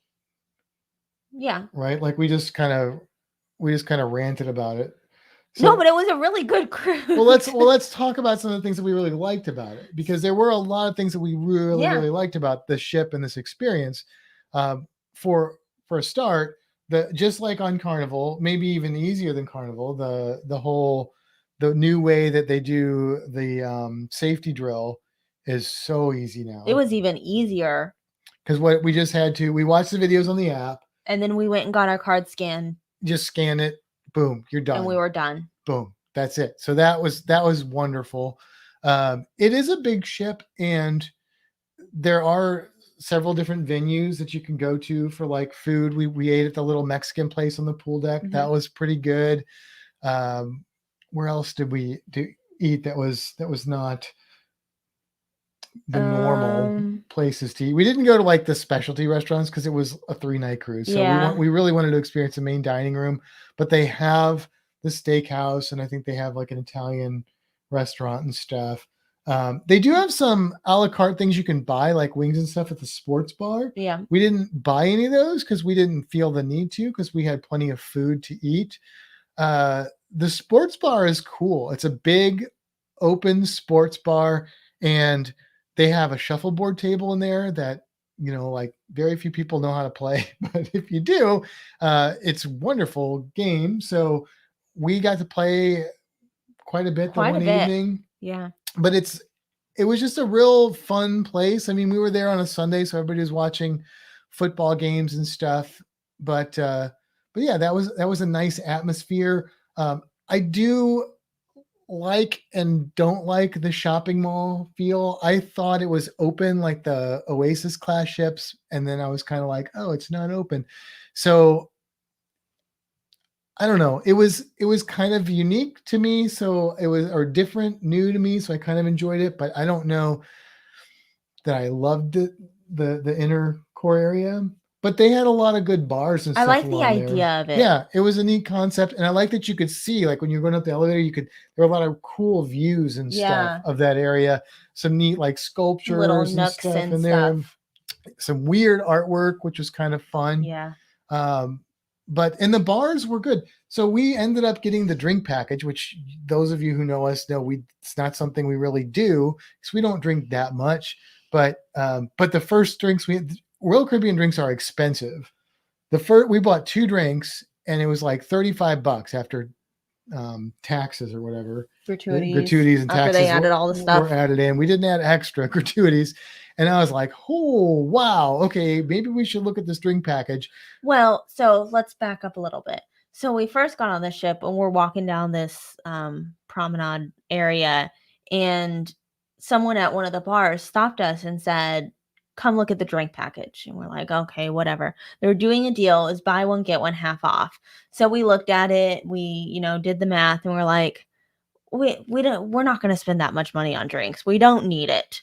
Yeah. Right. Like we just kind of ranted about it. So, no, but it was a really good cruise. Well, let's talk about some of the things that we really liked about it, because there were a lot of things that we really liked about the ship and this experience. For a start, just like on Carnival, maybe even easier than Carnival, the new way that they do the safety drill is so easy now. It was even easier because what we just had to, we watched the videos on the app, and then we went and got our card scanned. Just scan it. Boom, you're done. And we were done. Boom, that's it. So that was wonderful. It is a big ship, and there are several different venues that you can go to for like food. We ate at the little Mexican place on the pool deck. Mm-hmm. That was pretty good. Where else did we eat that was not the normal places to eat? We didn't go to like the specialty restaurants because it was a 3-night cruise. So we really wanted to experience the main dining room, but they have the steakhouse, and I think they have like an Italian restaurant and stuff. They do have some a la carte things you can buy, like wings and stuff at the sports bar. Yeah. We didn't buy any of those because we didn't feel the need to, because we had plenty of food to eat. the sports bar is cool. It's a big open sports bar, and they have a shuffleboard table in there that, you know, like very few people know how to play, but if you do, it's a wonderful game. So we got to play quite a bit the one evening. Yeah. But it was just a real fun place. I mean, we were there on a Sunday, so everybody was watching football games and stuff. But yeah, that was a nice atmosphere. I do like and don't like the shopping mall feel. I thought it was open like the Oasis class ships, and then I was kind of like, oh, it's not open. So I don't know. It was kind of unique to me. So it was, or different, new to me. So I kind of enjoyed it, but I don't know that I loved it, the inner core area. But they had a lot of good bars and stuff. I like the along idea there. of it. Yeah, it was a neat concept, and I like that you could see, like when you're going up the elevator, there were a lot of cool views and stuff of that area. Some neat like sculptures, little and nooks stuff and in there. stuff. Some weird artwork, which was kind of fun. Yeah. But and the bars were good. So we ended up getting the drink package, which those of you who know us know it's not something we really do because we don't drink that much. But the first drinks Royal Caribbean drinks are expensive. We bought 2 drinks, and it was like $35 after taxes or whatever. Gratuities and taxes. After they added all the stuff. Were added in. We didn't add extra gratuities. And I was like, oh, wow. Okay, maybe we should look at this drink package. Well, so let's back up a little bit. So we first got on the ship, and we're walking down this promenade area, and someone at one of the bars stopped us and said, come look at the drink package. And we're like, okay, whatever. They're doing a deal, is buy one, get one half off. So we looked at it, we, did the math, and we're like, we're not going to spend that much money on drinks. We don't need it.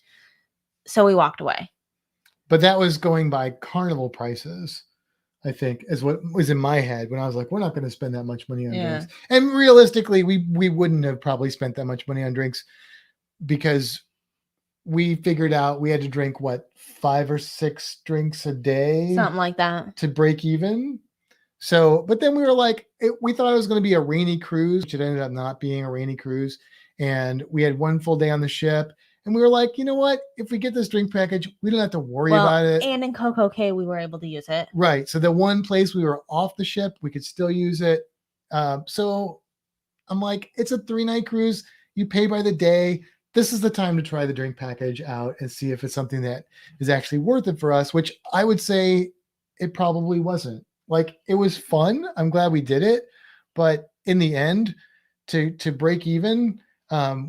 So we walked away. But that was going by carnival prices, I think, is what was in my head when I was like, we're not going to spend that much money on drinks. And realistically, we wouldn't have probably spent that much money on drinks because we figured out we had to drink 5 or 6 drinks a day, something like that, to break even. So, but then we were like, we thought it was going to be a rainy cruise, which it ended up not being a rainy cruise. And we had 1 full day on the ship. And we were like, you know what? If we get this drink package, we don't have to worry about it. And in Coco Cay, we were able to use it. Right. So the one place we were off the ship, we could still use it. So I'm like, it's a 3-night cruise. You pay by the day. This is the time to try the drink package out and see if it's something that is actually worth it for us, which I would say it probably wasn't. Like, it was fun. I'm glad we did it. But in the end, to break even,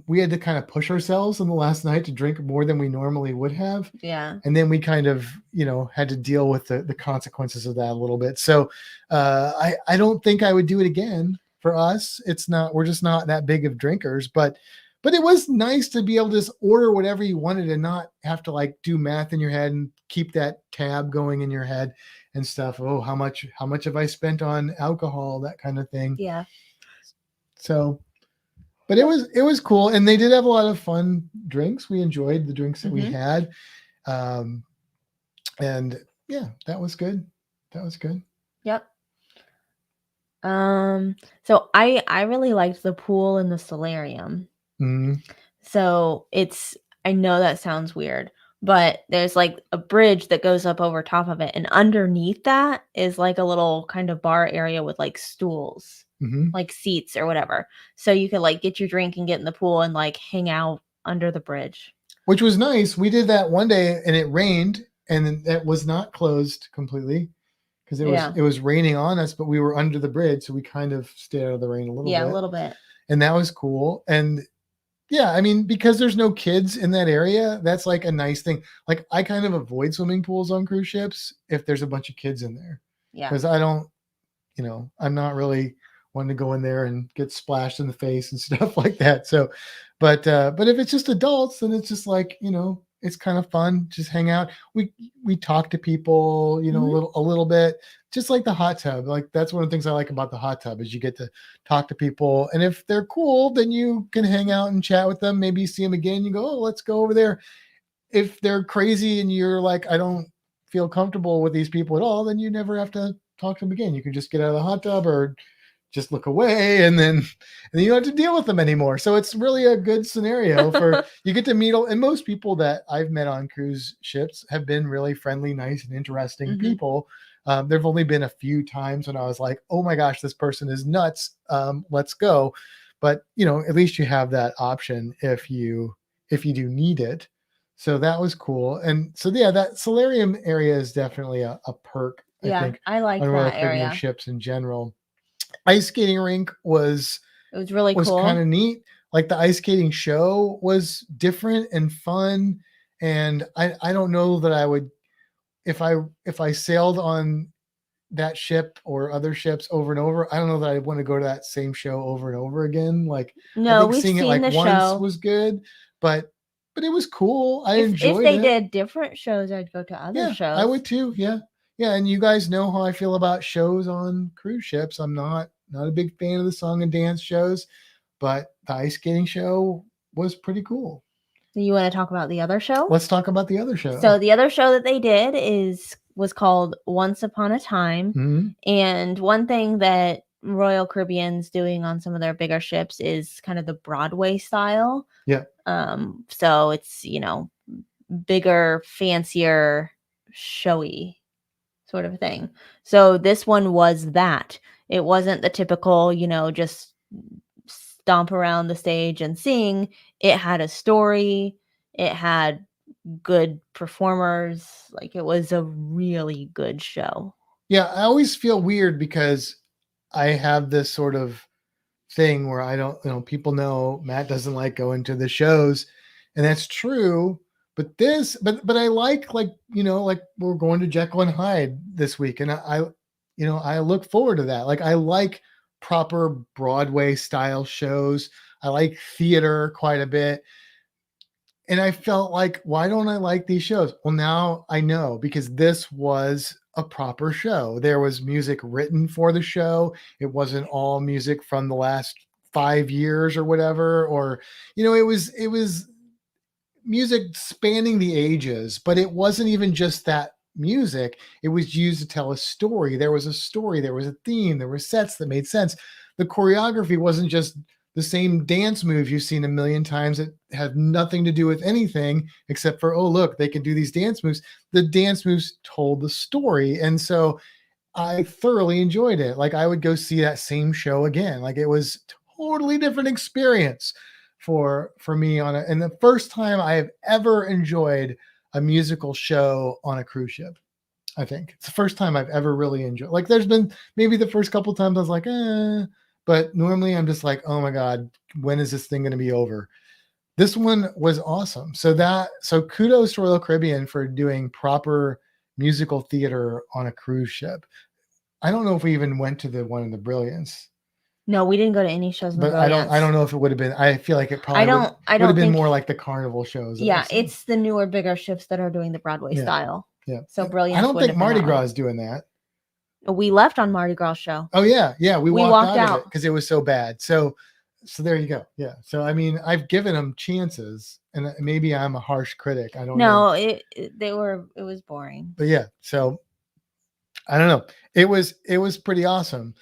we had to kind of push ourselves on the last night to drink more than we normally would have. Yeah. And then we kind of, had to deal with the consequences of that a little bit. So I don't think I would do it again for us. We're just not that big of drinkers, but it was nice to be able to just order whatever you wanted and not have to like do math in your head and keep that tab going in your head and stuff. Oh, how much have I spent on alcohol? That kind of thing. Yeah. So, but it was cool. And they did have a lot of fun drinks. We enjoyed the drinks that we had. And yeah, that was good. Yep. So I really liked the pool and the solarium. Mm-hmm. So I know that sounds weird, but there's like a bridge that goes up over top of it. And underneath that is like a little kind of bar area with like stools, like seats or whatever. So you could like get your drink and get in the pool and like hang out under the bridge. Which was nice. We did that one day and it rained, and that was not closed completely because it was raining on us, but we were under the bridge. So we kind of stayed out of the rain a little bit. Yeah, a little bit. And that was cool. And yeah, I mean, because there's no kids in that area, that's like a nice thing. Like, I kind of avoid swimming pools on cruise ships if there's a bunch of kids in there. Yeah. Because I don't, I'm not really one to go in there and get splashed in the face and stuff like that. So, but if it's just adults, then it's just like, it's kind of fun. Just hang out. We talk to people, a little bit, just like the hot tub. Like, that's one of the things I like about the hot tub is you get to talk to people. And if they're cool, then you can hang out and chat with them. Maybe you see them again. You go, oh, let's go over there. If they're crazy and you're like, I don't feel comfortable with these people at all, then you never have to talk to them again. You can just get out of the hot tub or just look away, and then you don't have to deal with them anymore. So it's really a good scenario for you get to meet. And most people that I've met on cruise ships have been really friendly, nice, and interesting people. There've only been a few times when I was like, oh my gosh, this person is nuts. Let's go. But at least you have that option if you do need it. So that was cool. And so yeah, that solarium area is definitely a perk. I think I like on Royal that Caribbean area. ships in general. Ice skating rink was really cool. kind of neat. Like the ice skating show was different and fun. And I don't know that I would, if I sailed on that ship or other ships over and over, I don't know that I want to go to that same show over and over again. Like, no, I think we've seeing seen it like the once show. was good, but it was cool. I enjoyed if they it. did different shows, I'd go to other shows. I would too. Yeah. And you guys know how I feel about shows on cruise ships. I'm not a big fan of the song and dance shows, but the ice skating show was pretty cool. You want to talk about the other show? Let's talk about the other show. So the other show that they did was called Once Upon a Time. Mm-hmm. And one thing that Royal Caribbean's doing on some of their bigger ships is kind of the Broadway style. Yeah. So it's, bigger, fancier, showy sort of thing. So this one was that. It wasn't the typical, just stomp around the stage and sing. It had a story. It had good performers. Like, it was a really good show. Yeah, I always feel weird because I have this sort of thing where I don't, people know Matt doesn't like going to the shows, and that's true. But I like we're going to Jekyll and Hyde this week, and I look forward to that. Like, I like proper Broadway style shows. I like theater quite a bit. And I felt like, why don't I like these shows? Well, now I know, because this was a proper show. There was music written for the show. It wasn't all music from the last 5 years or whatever, or, it was music spanning the ages, but it wasn't even just that music. It was used to tell a story. There was a story, there was a theme, there were sets that made sense. The choreography wasn't just the same dance moves you've seen a million times that had nothing to do with anything except for, oh, look, they can do these dance moves. The dance moves told the story. And so I thoroughly enjoyed it. Like, I would go see that same show again. Like, it was totally different experience for me and the first time I have ever enjoyed a musical show on a cruise ship. I think it's the first time I've ever really enjoyed. Like, there's been maybe the first couple times I was like, but normally I'm just like, oh my God, when is this thing going to be over? This one was awesome. So kudos to Royal Caribbean for doing proper musical theater on a cruise ship. I don't know if we even went to the one in the Brilliance. No, we didn't go to any shows in the Brilliance. I don't know if it would have been. I feel like it probably would have been more like the Carnival shows. Yeah, it's the newer, bigger ships that are doing the Broadway style. Yeah. So Brilliance. I don't think Mardi Gras is doing that. We left on Mardi Gras show. Oh yeah. We walked out of it because it was so bad. So there you go. Yeah. So I mean, I've given them chances, and maybe I'm a harsh critic. I don't know. No, it was boring. But yeah. So I don't know. It was pretty awesome.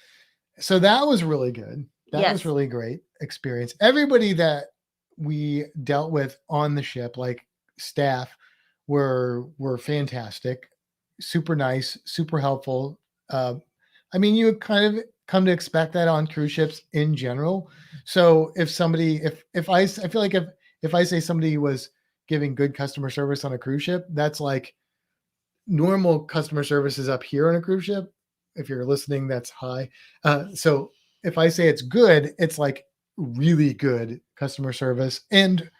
So that was really good. That was really great experience. Everybody that we dealt with on the ship, like staff, were fantastic, super nice, super helpful. I mean, you kind of come to expect that on cruise ships in general. So if I feel like if I say somebody was giving good customer service on a cruise ship, that's like normal customer service is up here on a cruise ship. If you're listening, that's high. So if I say it's good, it's like really good customer service. And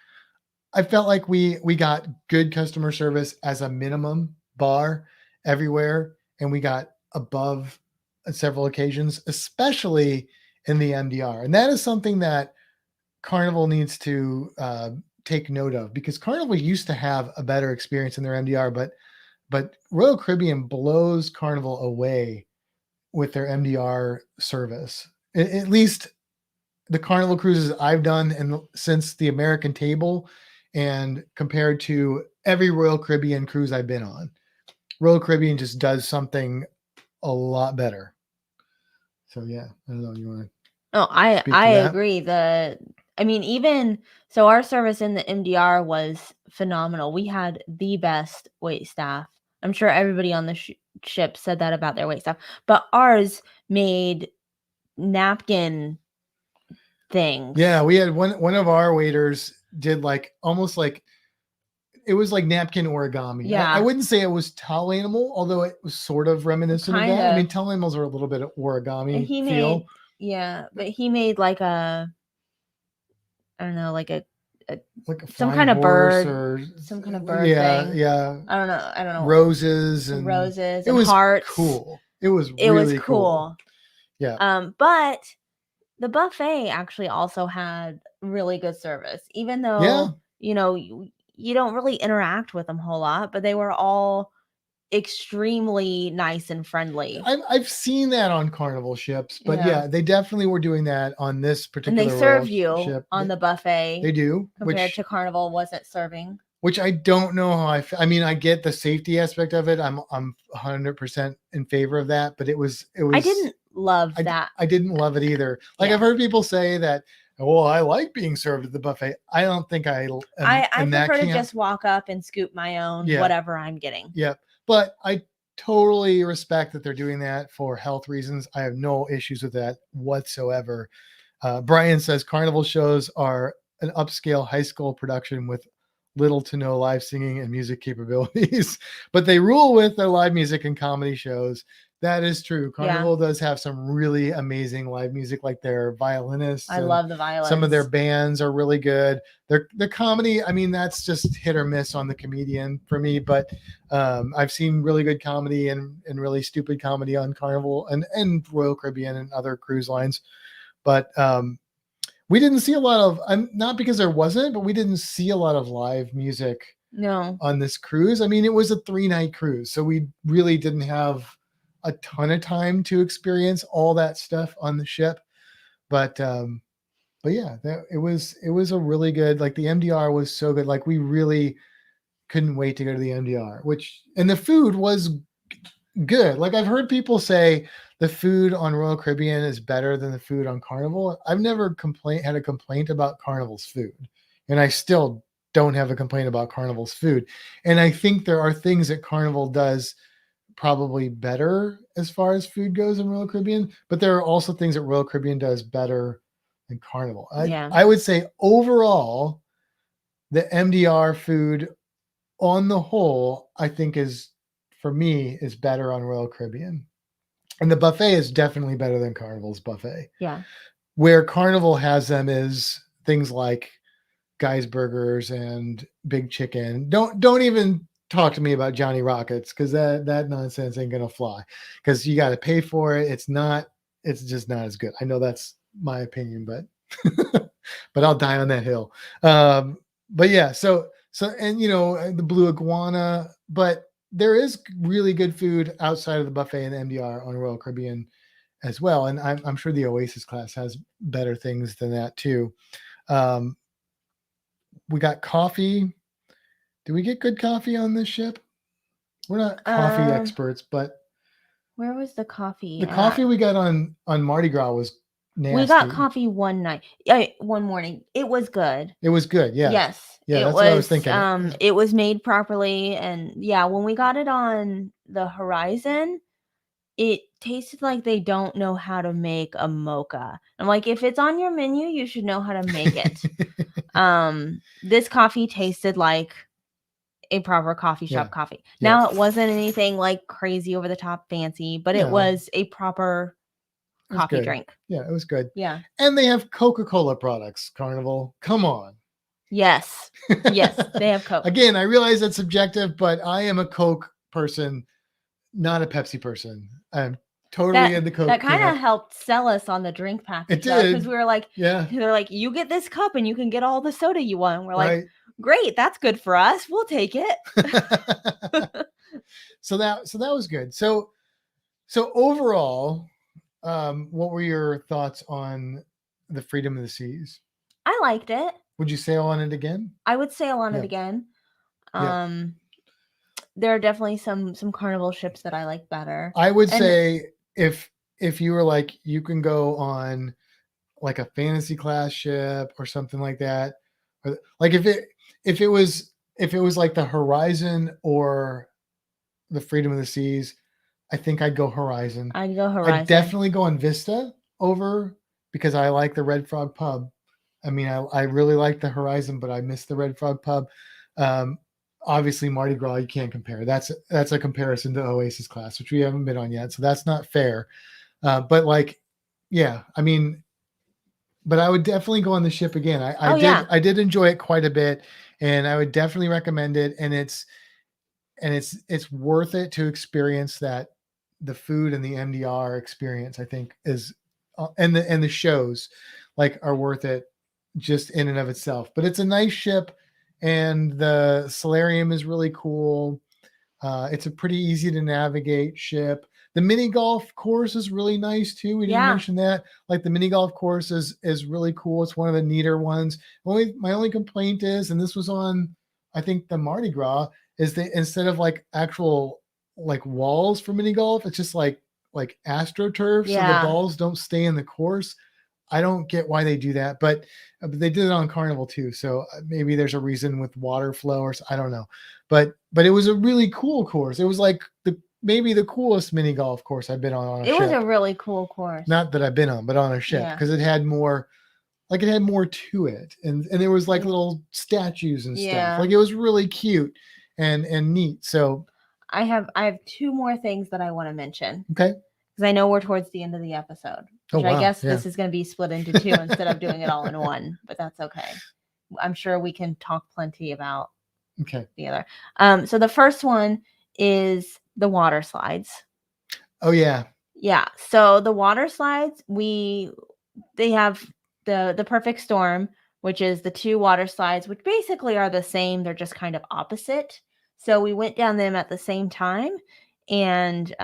I felt like we got good customer service as a minimum bar everywhere. And we got above on several occasions, especially in the MDR. And that is something that Carnival needs to take note of, because Carnival used to have a better experience in their MDR, but Royal Caribbean blows Carnival away with their MDR service. At least the Carnival cruises I've done since the American Table, and compared to every Royal Caribbean cruise I've been on, Royal Caribbean just does something a lot better. So yeah, I don't know. You want to? No, I Speak to that. agree. I mean, even so, our service in the MDR was phenomenal. We had the best wait staff. I'm sure everybody on the ship said that about their wait staff, but ours made napkin things. Yeah, we had one of our waiters did like almost like it was like napkin origami. Yeah. I wouldn't say it was towel animal, although it was sort of reminiscent of Kind that. I mean, of. towel animals are a little bit of origami He feel. made, yeah, but he made like I don't know, like a like a some flying kind of horse bird, or some kind of bird yeah, thing. yeah. I don't know. Roses and Roses it and was hearts. cool. It was It really was cool. Yeah. But the buffet actually also had really good service, even though Yeah. you know you don't really interact with them a whole lot, but they were all extremely nice and friendly. I've seen that on Carnival ships, but Yeah. yeah, they definitely were doing that on this And particular they serve Royal you ship. on the buffet. They do, compared to Carnival wasn't serving. Which I don't know how I mean, I get the safety aspect of it. I'm 100% in favor of that, but it was. I didn't love that. I didn't love it either. Like Yeah. I've heard people say that, well, I like being served at the buffet. I don't think I prefer to just walk up and scoop my own whatever I'm getting. Yeah. But I totally respect that they're doing that for health reasons. I have no issues with that whatsoever. Brian says Carnival shows are an upscale high school production with little to no live singing and music capabilities, but they rule with their live music and comedy shows. That is true. Carnival does have some really amazing live music, like their violinists. I love the violins. Some of their bands are really good. Their comedy, I mean, that's just hit or miss on the comedian for me, but I've seen really good comedy and really stupid comedy on Carnival and Royal Caribbean and other cruise lines. But we didn't see a lot of, not because there wasn't, but we didn't see a lot of live music on this cruise. I mean, it was a 3-night cruise, so we really didn't have a ton of time to experience all that stuff on the ship. But yeah, it was a really good, like the MDR was so good. Like we really couldn't wait to go to the MDR, and the food was good. Like I've heard people say the food on Royal Caribbean is better than the food on Carnival. I've never had a complaint about Carnival's food, and I still don't have a complaint about Carnival's food. And I think there are things that Carnival does probably better as far as food goes in Royal Caribbean, but there are also things that Royal Caribbean does better than Carnival. I would say overall, the MDR food on the whole, I think for me is better on Royal Caribbean. And the buffet is definitely better than Carnival's buffet. Yeah. Where Carnival has them is things like Guy's Burgers and Big Chicken. Don't even talk to me about Johnny Rockets, because that nonsense ain't gonna fly, because you got to pay for it. It's just not as good. I know that's my opinion, but but I'll die on that hill. But yeah, so and the Blue Iguana, but there is really good food outside of the buffet and MDR on Royal Caribbean as well, and I'm sure the Oasis class has better things than that too. We got coffee. Did we get good coffee on this ship? We're not coffee experts, but where was the coffee? The coffee we got on Mardi Gras was nasty. We got coffee one morning. It was good. It was good, yeah. Yes. Yeah, that's what I was thinking. It was made properly, and yeah, when we got it on the Horizon, it tasted like they don't know how to make a mocha. I'm like, if it's on your menu, you should know how to make it. This coffee tasted like a proper coffee shop coffee. Now, it wasn't anything like crazy over the top fancy, but it was a proper coffee drink. Yeah, it was good. Yeah. And they have Coca-Cola products, Carnival. Come on. Yes. Yes, they have Coke. Again, I realize that's subjective, but I am a Coke person, not a Pepsi person. I'm totally in the Coke. That kind of helped sell us on the drink package. It did. Because we were like, they're like, you get this cup and you can get all the soda you want. And we're like, great, that's good for us. We'll take it. So that was good. So overall, what were your thoughts on the Freedom of the Seas? I liked it. Would you sail on it again? I would sail on it again. There are definitely some Carnival ships that I like better. I would say if if you were like, you can go on like a fantasy class ship or something like that, or like if it was like the Horizon or the Freedom of the Seas, I think I'd go Horizon. I'd go Horizon. I'd definitely go on Vista over, because I like the Red Frog Pub. I mean, I really like the Horizon, but I miss the Red Frog Pub. Obviously, Mardi Gras, you can't compare. That's a comparison to Oasis class, which we haven't been on yet, so that's not fair. But like, yeah, I mean, but I would definitely go on the ship again. I did enjoy it quite a bit, and I would definitely recommend it. And it's worth it to experience that. The food and the MDR experience, I think, is and the shows like are worth it just in and of itself. But it's a nice ship, and the solarium is really cool. It's a pretty easy to navigate ship. The mini golf course is really nice too. We didn't mention that. Like the mini golf course is really cool. It's one of the neater ones. My only complaint is, and this was on, I think, the Mardi Gras, is that instead of like actual like walls for mini golf, it's just like astroturf, so the balls don't stay in the course. I don't get why they do that, but they did it on Carnival too, so maybe there's a reason with water flow, or I don't know. But it was a really cool course. It was like maybe the coolest mini golf course I've been on a ship. It was a really cool course. Not that I've been on, but on a ship, because it had more. Like it had more to it, and there was like little statues and stuff. Like it was really cute and neat. So I have 2 more things that I want to mention. Okay. Because I know we're towards the end of the episode. Which I guess this is going to be split into 2 instead of doing it all in one, but that's okay. I'm sure we can talk plenty about the other. So the first one is the water slides. Oh yeah. Yeah. So the water slides, they have the perfect storm, which is the 2 water slides, which basically are the same. They're just kind of opposite. So we went down them at the same time, and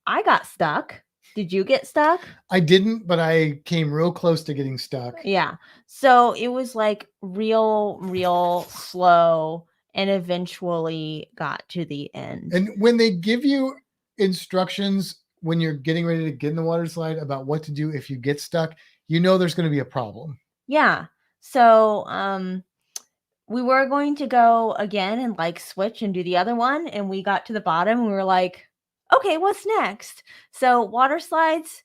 I got stuck. Did you get stuck? I didn't, but I came real close to getting stuck. Yeah. So it was like real slow, and eventually got to the end. And when they give you instructions when you're getting ready to get in the water slide about what to do if you get stuck, you know there's going to be a problem. Yeah. So we were going to go again and like switch and do the other one, and we got to the bottom and we were like, okay, what's next? So water slides,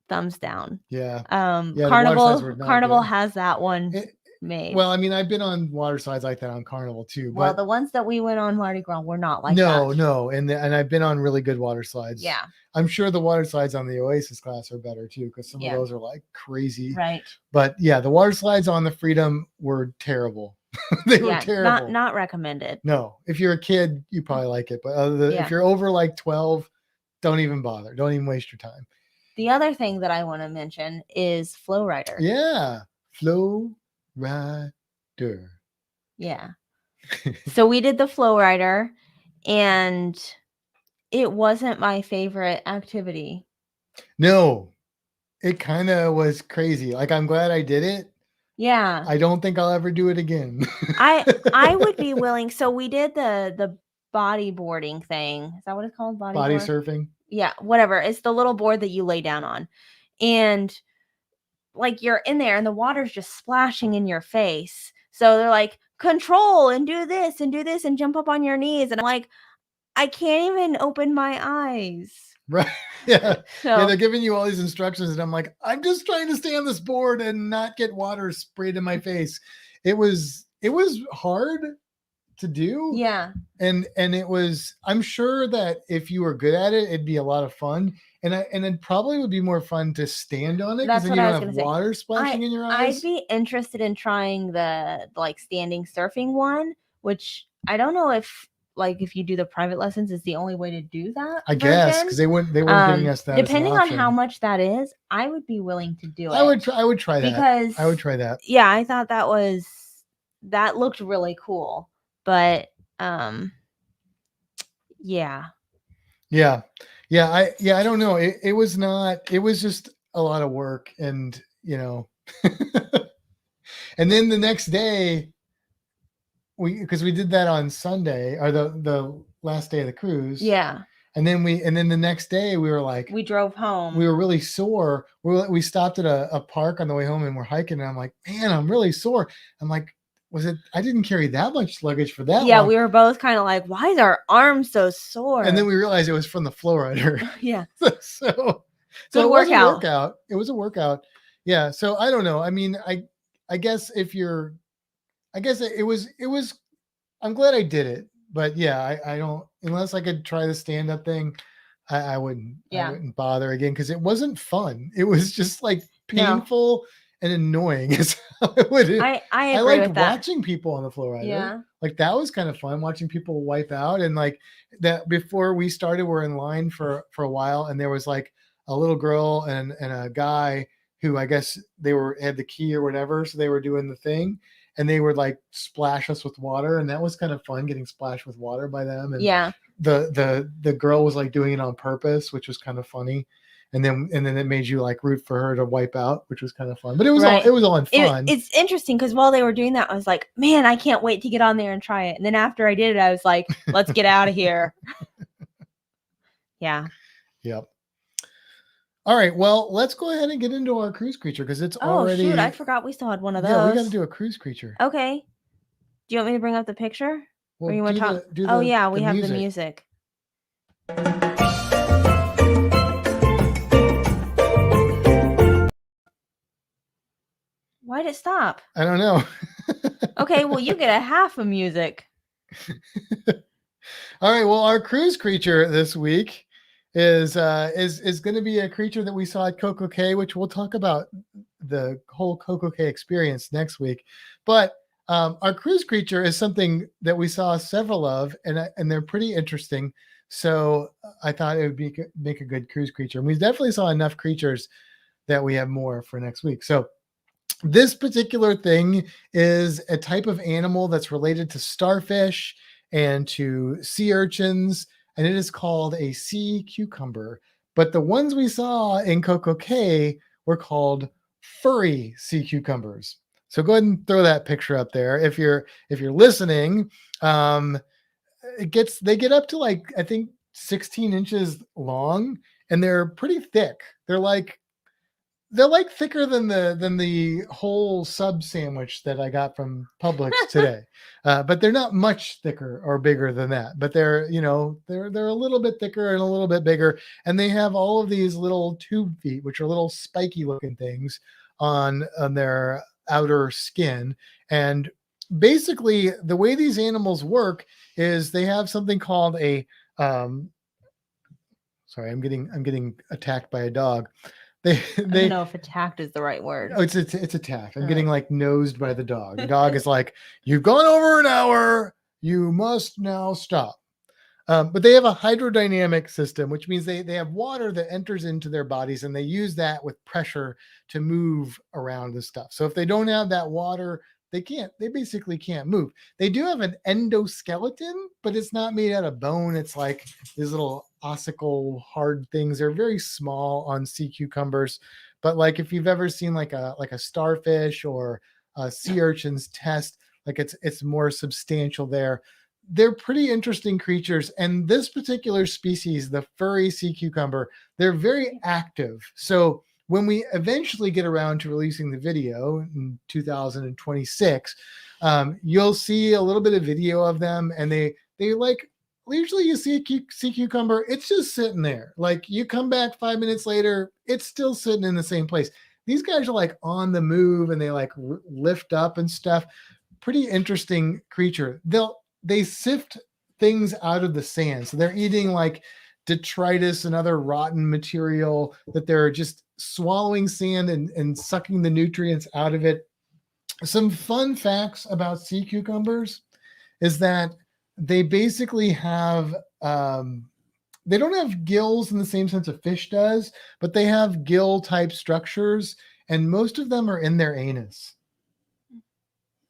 thumbs down. Yeah. Carnival has that one made. Well, I mean, I've been on water slides like that on Carnival too. Well, the ones that we went on Mardi Gras were not like that. No, and I've been on really good water slides. Yeah. I'm sure the water slides on the Oasis class are better too, because some of those are like crazy. Right. But yeah, the water slides on the Freedom were terrible. They were terrible. Not recommended. No, if you're a kid, you probably like it, but if you're over like 12, don't even bother. Don't even waste your time. The other thing that I want to mention is Flow Rider. Yeah, Flow Rider. Yeah. So we did the Flow Rider, and it wasn't my favorite activity. No, it kind of was crazy. Like, I'm glad I did it. Yeah. I don't think I'll ever do it again. I would be willing. So we did the bodyboarding thing. Is that what it's called? Body surfing? Yeah, whatever. It's the little board that you lay down on. And like you're in there and the water's just splashing in your face. So they're like, control and do this and jump up on your knees. And I'm like, I can't even open my eyes. Right. Yeah. Yeah, they're giving you all these instructions, and I'm like, I'm just trying to stay on this board and not get water sprayed in my face. It was hard to do. Yeah. And it was, I'm sure that if you were good at it, it'd be a lot of fun. And it probably would be more fun to stand on it, because then you don't have water splashing in your eyes. I'd be interested in trying the like standing surfing one, which I don't know if you do the private lessons is the only way to do that. I guess, because they weren't giving us that. Depending on how much that is, I would be willing to do it. I would try that. Because I would try that. Yeah, I thought that looked really cool. But yeah. I don't know. It was just a lot of work, and and then the next day because we did that on Sunday, or the last day of the cruise. Yeah. And then the next day we were like, We drove home. we were really sore. We stopped at a park on the way home and we're hiking. And I'm like, man, I'm really sore. I'm like, I didn't carry that much luggage for that long. We were both kind of like, why is our arm so sore? And then we realized it was from the flow rider. Yeah. So Good it was a workout. workout. It was a workout. Yeah. So I don't know. I mean, I guess it was, I'm glad I did it, but yeah, I don't, unless I could try the stand-up thing, I wouldn't bother again. Cause it wasn't fun. It was just like painful and annoying. I agree liked with that. watching people on the flow rider. Yeah. Like that was kind of fun, watching people wipe out. And like that, before we started, we're in line for a while, and there was like a little girl and a guy who, I guess they had the key or whatever, so they were doing the thing, and they would like splash us with water, and that was kind of fun, getting splashed with water by them. And the girl was like doing it on purpose, which was kind of funny. And then it made you like root for her to wipe out, which was kind of fun. But it was all in fun. It's interesting because while they were doing that, I was like, man, I can't wait to get on there and try it. And then after I did it, I was like, let's get out of here. Yeah. Yep. All right. Well, let's go ahead and get into our cruise creature, because it's already. Shoot, I forgot we still had one of those. Yeah, we got to do a cruise creature. Okay. Do you want me to bring up the picture? Well, or you want to talk? We have the music. Why did it stop? I don't know. Okay, well, you get a half of music. All right. Well, our cruise creature this week is going to be a creature that we saw at Coco Cay, which we'll talk about the whole Coco Cay experience next week. But our cruise creature is something that we saw several of, and they're pretty interesting. So I thought it would make a good cruise creature. And we definitely saw enough creatures that we have more for next week. So this particular thing is a type of animal that's related to starfish and to sea urchins, and it is called a sea cucumber. But the ones we saw in Coco Cay were called furry sea cucumbers. So go ahead and throw that picture up there. If you're listening, they get up to like, I think 16 inches long, and they're pretty thick. They're like thicker than the whole sub sandwich that I got from Publix today. But they're not much thicker or bigger than that, but they're a little bit thicker and a little bit bigger. And they have all of these little tube feet, which are little spiky looking things on their outer skin. And basically the way these animals work is they have something called a sorry, I'm getting attacked by a dog. I don't know if attacked is the right word. Oh, it's attacked. I'm getting like nosed by the dog. The dog is like, you've gone over an hour. You must now stop. But they have a hydrodynamic system, which means they have water that enters into their bodies, and they use that with pressure to move around the stuff. So if they don't have that water, they basically can't move. They do have an endoskeleton, but it's not made out of bone. It's like these little ossicle hard things. They're very small on sea cucumbers, but like if you've ever seen like a starfish or a sea urchin's test, like it's more substantial there. They're pretty interesting creatures. And this particular species, the furry sea cucumber, they're very active. So when we eventually get around to releasing the video in 2026, you'll see a little bit of video of them, and they like, usually you see a sea cucumber, it's just sitting there. Like you come back 5 minutes later, it's still sitting in the same place. These guys are like on the move, and they like lift up and stuff. Pretty interesting creature. They sift things out of the sand. So they're eating like detritus and other rotten material, that they're just swallowing sand and sucking the nutrients out of it. Some fun facts about sea cucumbers is that they basically have, they don't have gills in the same sense a fish does, but they have gill type structures, and most of them are in their anus.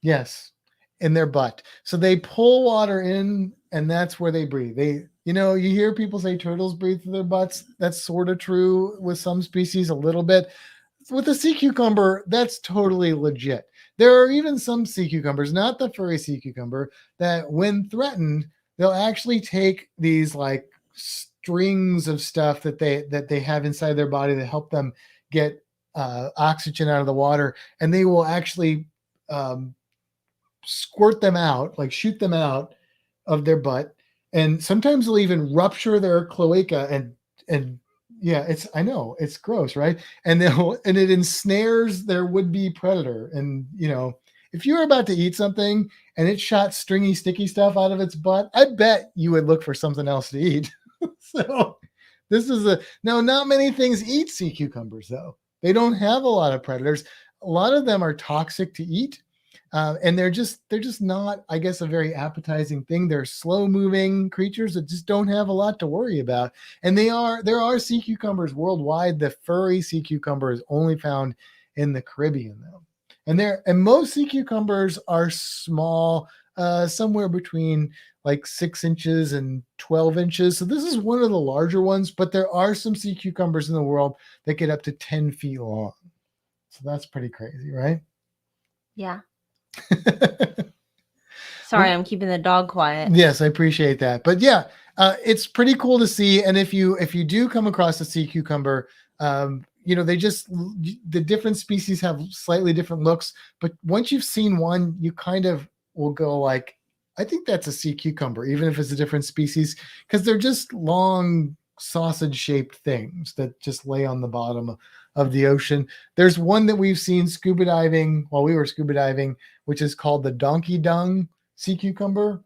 Yes, in their butt. So they pull water in, and that's where they breathe. You hear people say turtles breathe through their butts. That's sort of true with some species, a little bit. With the sea cucumber, that's totally legit. There are even some sea cucumbers, not the furry sea cucumber, that when threatened, they'll actually take these like strings of stuff that they have inside their body that help them get oxygen out of the water, and they will actually squirt them out, like shoot them out of their butt, and sometimes they'll even rupture their cloaca and yeah, I know it's gross, right? And it ensnares their would-be predator. And if you were about to eat something and it shot stringy, sticky stuff out of its butt, I bet you would look for something else to eat. So this is now, not many things eat sea cucumbers, though. They don't have a lot of predators. A lot of them are toxic to eat. And they're just not, I guess, a very appetizing thing. They're slow moving creatures that just don't have a lot to worry about. And there are sea cucumbers worldwide. The furry sea cucumber is only found in the Caribbean, though. And most sea cucumbers are small, somewhere between like 6 inches and 12 inches. So this is one of the larger ones, but there are some sea cucumbers in the world that get up to 10 feet long. So that's pretty crazy, right? Yeah. Sorry, I'm keeping the dog quiet. Yes, I appreciate that. But yeah, it's pretty cool to see. And if you do come across a sea cucumber, the different species have slightly different looks. But once you've seen one, you kind of will go like, I think that's a sea cucumber, even if it's a different species, because they're just long sausage-shaped things that just lay on the bottom of the ocean. There's one that we've seen scuba diving while we were scuba diving, which is called the donkey dung sea cucumber,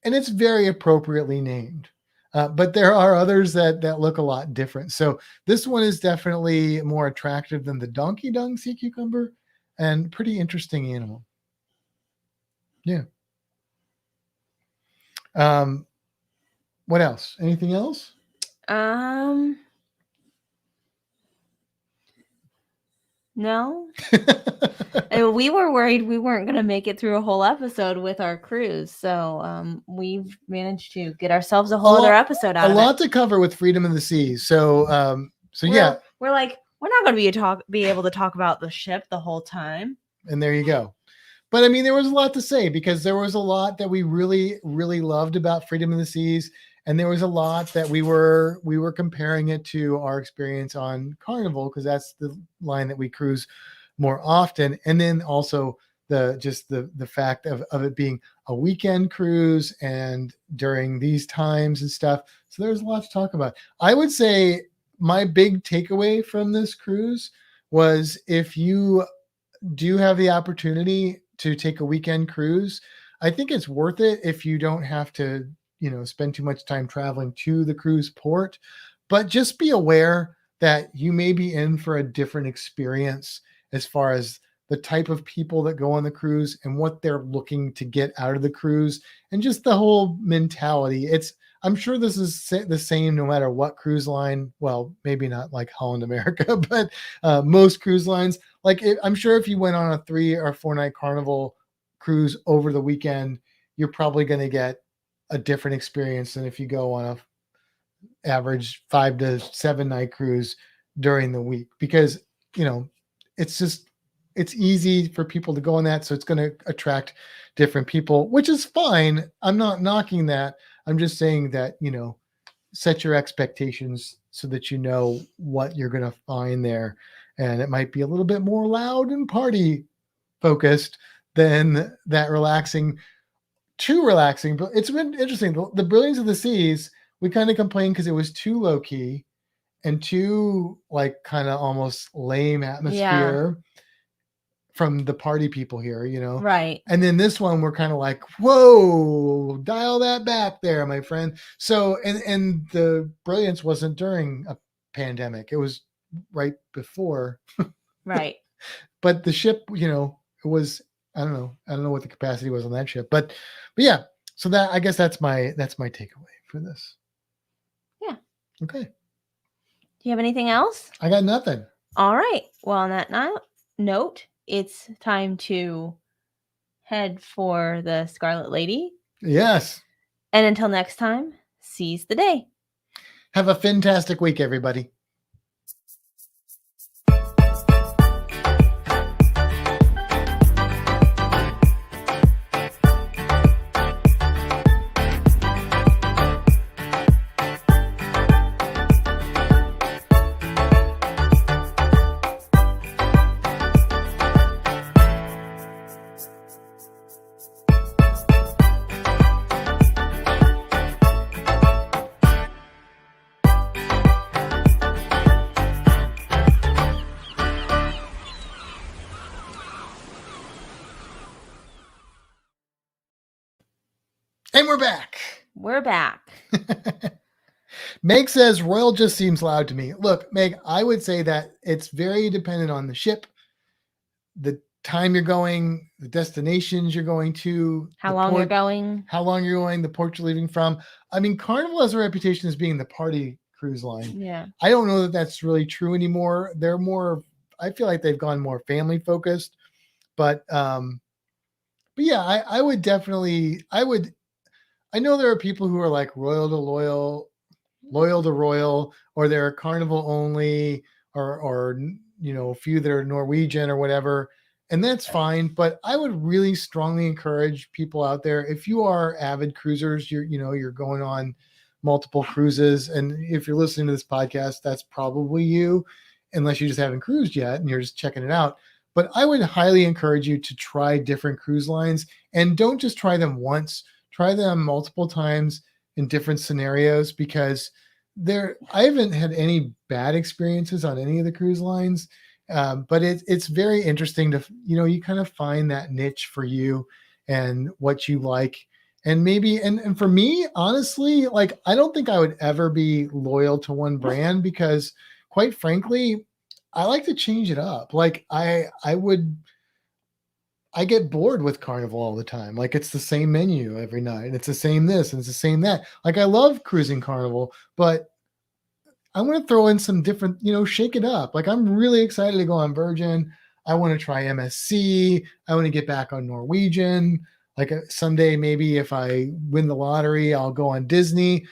and it's very appropriately named. But there are others that look a lot different. So this one is definitely more attractive than the donkey dung sea cucumber, and pretty interesting animal. Yeah. What else? Anything else? No. And we were worried we weren't going to make it through a whole episode with our cruise. So we've managed to get ourselves a whole other episode out of it. A lot to cover with Freedom of the Seas. So yeah. We're like, we're not going to be able to talk about the ship the whole time. And there you go. But I mean, there was a lot to say, because there was a lot that we really, really loved about Freedom of the Seas. And there was a lot that we were comparing it to our experience on Carnival, because that's the line that we cruise more often. And then also the fact of it being a weekend cruise and during these times and stuff. So there's a lot to talk about. I would say my big takeaway from this cruise was, if you do have the opportunity to take a weekend cruise, I think it's worth it if you don't have to spend too much time traveling to the cruise port. But just be aware that you may be in for a different experience as far as the type of people that go on the cruise and what they're looking to get out of the cruise, and just the whole mentality. I'm sure this is the same no matter what cruise line. Well, maybe not like Holland America, but most cruise lines. I'm sure if you went on a 3 or 4 night Carnival cruise over the weekend, you're probably going to get a different experience than if you go on a average 5 to 7 night cruise during the week, because it's easy for people to go on that. So it's going to attract different people, which is fine. I'm not knocking that. I'm just saying that, set your expectations so that you know what you're going to find there. And it might be a little bit more loud and party focused than that too relaxing. But it's been interesting. The Brilliance of the Seas, we kind of complained because it was too low key and too kind of almost lame atmosphere from the party people here, Right. And then this one, we're kind of like, whoa, dial that back there, my friend. So, and the Brilliance wasn't during a pandemic. It was right before. Right. But the ship, it was, I don't know what the capacity was on that ship, but yeah. So I guess that's my takeaway for this. Yeah. Okay. Do you have anything else? I got nothing. All right. Well, on that note, it's time to head for the Scarlet Lady. Yes. And until next time, seize the day. Have a fantastic week, everybody. And we're back. We're back. Meg says Royal just seems loud to me. Look, Meg, I would say that it's very dependent on the ship, the time you're going, the destinations you're going to, How the long you're port, going? how long you're going, the port you're leaving from. I mean, Carnival has a reputation as being the party cruise line. Yeah. I don't know that that's really true anymore. They're more, I feel like they've gone more family focused, but yeah, I would definitely, I know there are people who are like loyal to Royal, or they're Carnival only, or you know, a few that are Norwegian or whatever, and that's fine. But I would really strongly encourage people out there, if you are avid cruisers, you're going on multiple cruises, and if you're listening to this podcast, that's probably you, unless you just haven't cruised yet and you're just checking it out. But I would highly encourage you to try different cruise lines, and don't just try them once. Try them multiple times in different scenarios, because I haven't had any bad experiences on any of the cruise lines. But it's very interesting to, you kind of find that niche for you and what you like. And maybe, and for me, honestly, like, I don't think I would ever be loyal to one brand, because quite frankly, I like to change it up. Like I get bored with Carnival all the time. Like, it's the same menu every night, and it's the same this and it's the same that. Like, I love cruising Carnival, but I want to throw in some different, shake it up. Like, I'm really excited to go on Virgin. I want to try MSC. I want to get back on Norwegian. Like, someday, maybe if I win the lottery, I'll go on Disney.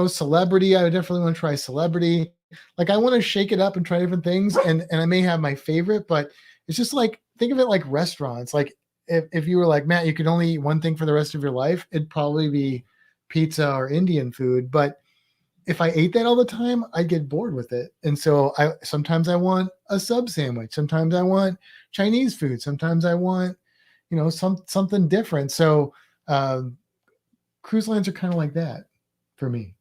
Celebrity, I would definitely want to try Celebrity. Like, I want to shake it up and try different things. And I may have my favorite, but it's just like, think of it like restaurants. Like, if you were like, Matt, you could only eat one thing for the rest of your life, it'd probably be pizza or Indian food. But if I ate that all the time, I'd get bored with it. And so sometimes I want a sub sandwich. Sometimes I want Chinese food. Sometimes I want, something different. So cruise lines are kind of like that for me.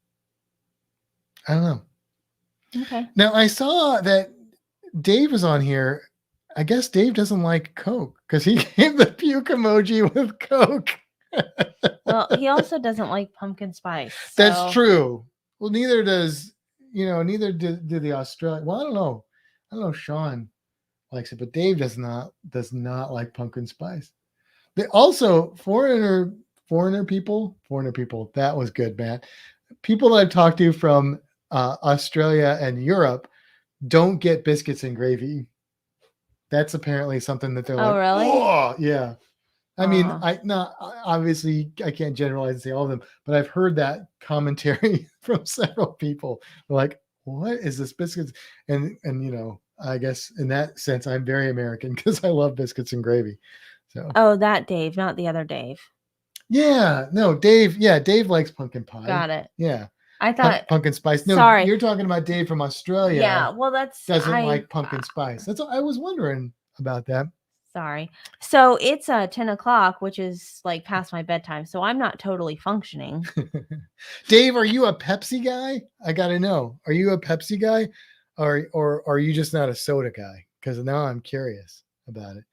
I don't know. Okay. Now, I saw that Dave was on here. I guess Dave doesn't like Coke, because he gave the puke emoji with Coke. Well, he also doesn't like pumpkin spice. That's true. Well, neither do the Australian. Well, I don't know. Sean likes it, but Dave does not like pumpkin spice. They also foreigner people. That was good, man. People that I've talked to from Australia and Europe don't get biscuits and gravy. That's apparently something that they're like, really? Oh, yeah. I mean, obviously I can't generalize and say all of them, but I've heard that commentary from several people. They're like, what is this biscuits? And I guess in that sense, I'm very American, because I love biscuits and gravy. So. Oh, that Dave, not the other Dave. Yeah, no, Dave. Yeah, Dave likes pumpkin pie. Got it. Yeah. I thought pumpkin spice. No, sorry. You're talking about Dave from Australia. Yeah, well, doesn't like pumpkin spice. That's what I was wondering about that. Sorry. So it's 10 o'clock, which is like past my bedtime. So I'm not totally functioning. Dave, are you a Pepsi guy? I got to know. Are you a Pepsi guy, or are you just not a soda guy? Because now I'm curious about it.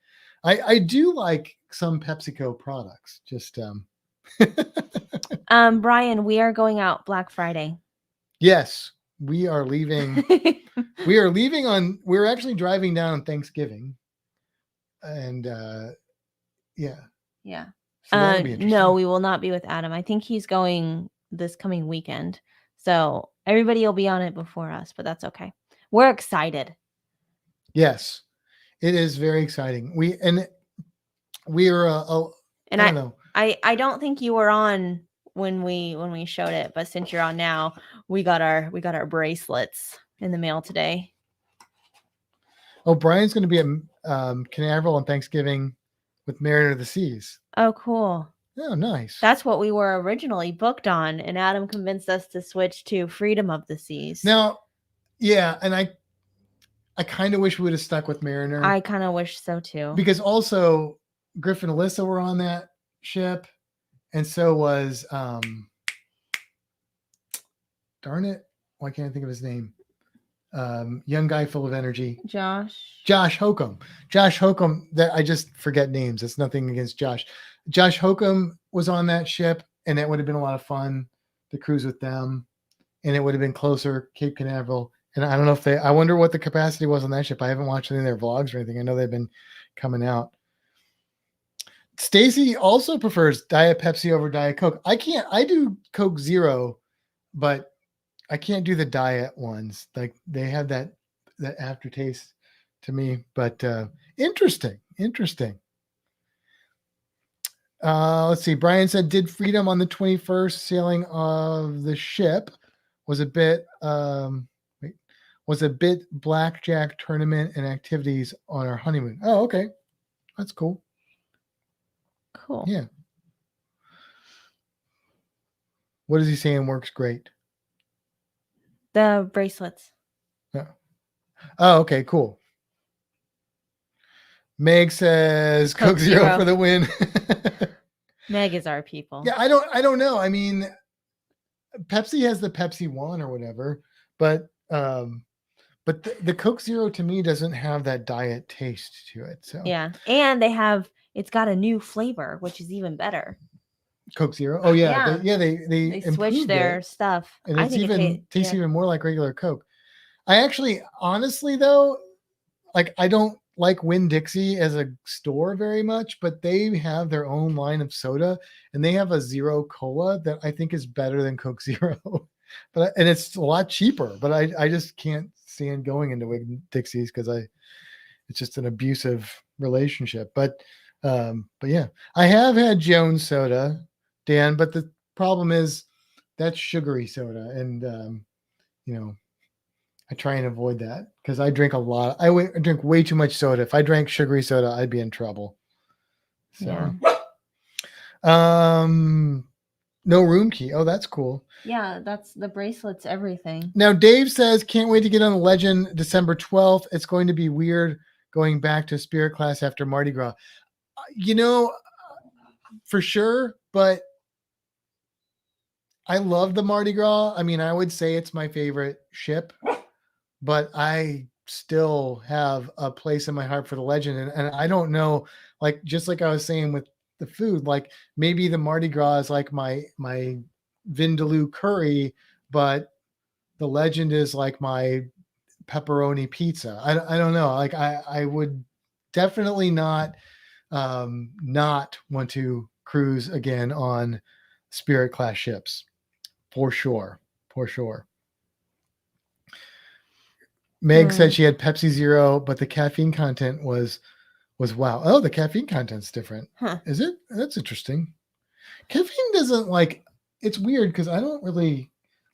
I do like some PepsiCo products. Just Brian, we are going out Black Friday. Yes, we are leaving. We're actually driving down on Thanksgiving. And yeah. So no, we will not be with Adam. I think he's going this coming weekend. So everybody will be on it before us, but that's okay. We're excited. Yes, it is very exciting. I don't think you were on when we showed it, but since you're on now, we got our bracelets in the mail today. Oh, Brian's going to be at Canaveral on Thanksgiving with Mariner of the Seas. Oh, cool. Oh, nice. That's what we were originally booked on, and Adam convinced us to switch to Freedom of the Seas. Now, yeah, and I kind of wish we would have stuck with Mariner. I kind of wish so too. Because also Griffin and Alyssa were on that ship, and so was darn it, why can't I think of his name? Young guy full of energy. Josh Hokum. That I just forget names. It's nothing against Josh. Josh Hokum was on that ship, and it would have been a lot of fun to cruise with them, and it would have been closer, Cape Canaveral. And I don't know if I wonder what the capacity was on that ship. I haven't watched any of their vlogs or anything. I know they've been coming out. Stacy also prefers Diet Pepsi over Diet Coke. I do Coke Zero, but I can't do the diet ones. Like they have that aftertaste to me, but interesting. Let's see. Brian said, did Freedom on the 21st sailing of the ship was a bit blackjack tournament and activities on our honeymoon. Oh, okay. That's cool. Cool. Yeah. What is he saying works great? The bracelets. Oh, okay, cool. Meg says Coke Zero for the win. Meg is our people. Yeah, I don't know. I mean, Pepsi has the Pepsi One or whatever, but the Coke Zero to me doesn't have that diet taste to it. So yeah, and it's got a new flavor, which is even better. Coke Zero. Oh yeah, they switched their stuff, and it's tastes even more like regular Coke. I actually, honestly though, like I don't like Winn-Dixie as a store very much, but they have their own line of soda, and they have a Zero Cola that I think is better than Coke Zero, and it's a lot cheaper. But I just can't stand going into Winn-Dixie's because it's just an abusive relationship. But yeah, I have had Jones soda, Dan, but the problem is that's sugary soda, and I try and avoid that because I drink a lot. I drink way too much soda. If I drank sugary soda, I'd be in trouble. So, no room key. Oh, that's cool. Yeah, that's the bracelets, everything. Now, Dave says, can't wait to get on the Legend December 12th. It's going to be weird going back to Spirit class after Mardi Gras. For sure, but I love the Mardi Gras. I mean, I would say it's my favorite ship, but I still have a place in my heart for the Legend. And I don't know, like, just like I was saying with the food, like maybe the Mardi Gras is like my Vindaloo curry, but the Legend is like my pepperoni pizza. I don't know. Like I would definitely not want to cruise again on Spirit class ships for sure. Meg said she had Pepsi Zero, but the caffeine content was wow. Oh, the caffeine content's different. Huh. Is it? That's interesting. Caffeine doesn't it's weird because I don't really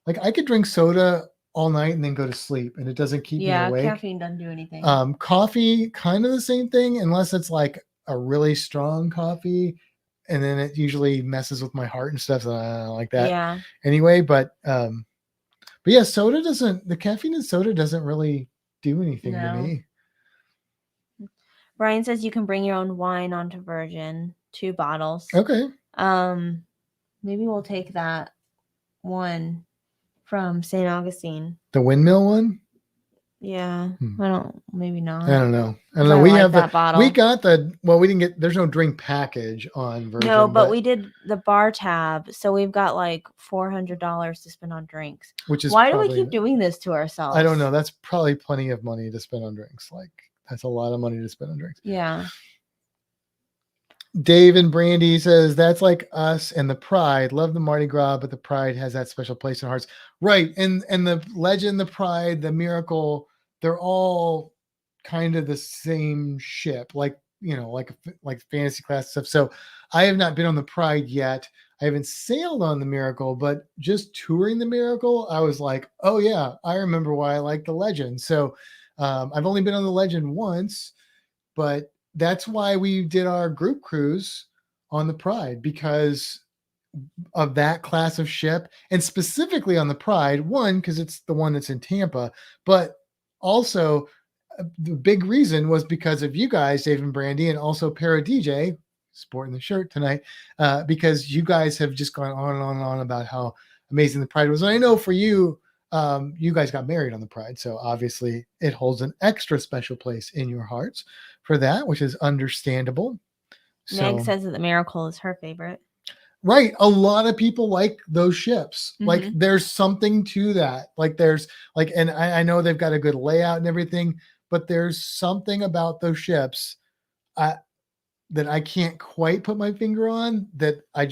I could drink soda all night and then go to sleep and it doesn't keep me awake. Yeah, caffeine doesn't do anything. Coffee, kind of the same thing, unless it's like a really strong coffee, and then it usually messes with my heart and stuff. So I don't like that. Yeah. Anyway, but yeah, the caffeine in soda doesn't really do anything to me. Brian says you can bring your own wine onto Virgin, 2 bottles. Okay. Maybe we'll take that one from St. Augustine. The windmill one? Yeah. Maybe not. I don't know. We have that bottle. We got we didn't get, there's no drink package on Virgin. No, but we did the bar tab. So we've got like $400 to spend on drinks. Which is why do we keep doing this to ourselves? I don't know. That's probably plenty of money to spend on drinks. That's a lot of money to spend on drinks. Yeah. Dave and Brandy says that's like us and the Pride. Love the Mardi Gras, but the Pride has that special place in hearts. Right. And the Legend, the Pride, the Miracle, they're all kind of the same ship, like fantasy class stuff. So I have not been on the Pride yet. I haven't sailed on the Miracle, but just touring the Miracle, I was like, oh yeah, I remember why I like the Legend. So I've only been on the Legend once, but that's why we did our group cruise on the Pride, because of that class of ship, and specifically on the Pride. One, because it's the one that's in Tampa, but also the big reason was because of you guys, Dave and Brandy, and also Para DJ, sporting the shirt tonight, because you guys have just gone on and on and on about how amazing the Pride was. And I know for you, you guys got married on the Pride, so obviously it holds an extra special place in your hearts for that, which is understandable. Meg So says that the Miracle is her favorite. right, a lot of people like those ships. Like Mhm. there's something to that. Like there's like, and I know they've got a good layout and everything, but there's something about those ships that I can't quite put my finger on that I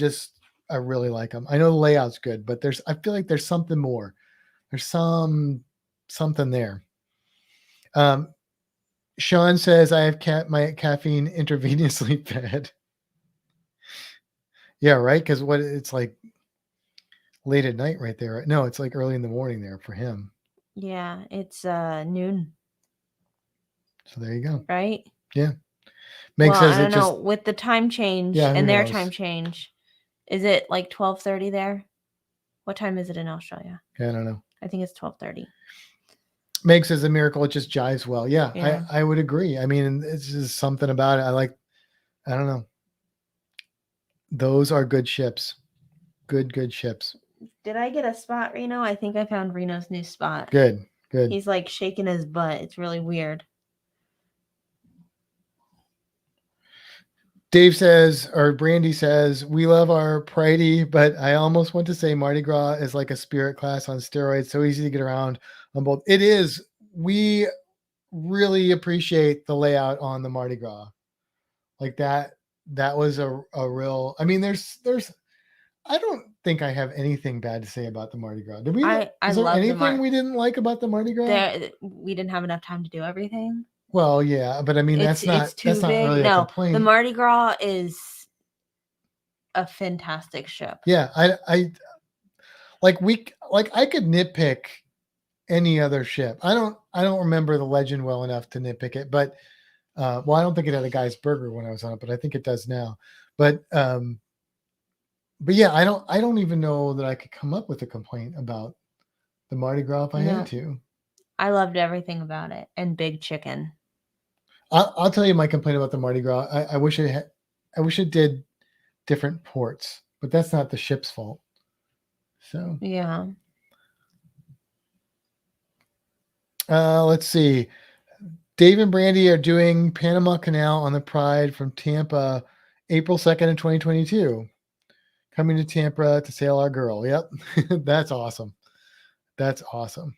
really like them. I know the layout's good, but I feel like there's something more. There's something there. Sean says I have my caffeine intravenously fed. Yeah, right. Because it's like late at night right there. No, it's like early in the morning there for him. Yeah, it's noon, So there you go. right? Yeah. Meg Well, says I it don't just know. With the time change Yeah, who and their knows? time change, is it like 12:30 there? What time is it in Australia? Yeah, I don't know. I think it's 12:30. Meg says a miracle. It just jives well. Yeah, Yeah. I would agree. I mean, it's just something about it. I don't know. Those are good ships. Good ships. Did I get a spot, Reno? I think I found Reno's new spot. Good. He's like shaking his butt. It's really weird. Dave says, or Brandy says, we love our Pridey, but I almost want to say Mardi Gras is like a spirit class on steroids. So easy to get around on both. It is. We really appreciate the layout on the Mardi Gras. Like that was a real, I mean, there's, I don't think I have anything bad to say about the Mardi Gras. Did we? I Is there love the anything we didn't like about the Mardi Gras? we didn't have enough time to do everything. Well, yeah, but I mean, It's too that's not big. really a No, complaint. the Mardi Gras is a fantastic ship. Yeah, I like I could nitpick any other ship. I don't remember the Legend well enough to nitpick it, but well, I don't think it had a guy's burger when I was on it, but I think it does now. But yeah, I don't even know that I could come up with a complaint about the Mardi Gras if I had to. I loved everything about it, and Big Chicken. I'll tell you my complaint about the Mardi Gras. I wish it did different ports, but that's not the ship's fault. So yeah. Let's see. Dave and Brandy are doing Panama Canal on the Pride from Tampa, April 2nd in 2022. Coming to Tampa to sail our girl. Yep. That's awesome. That's awesome.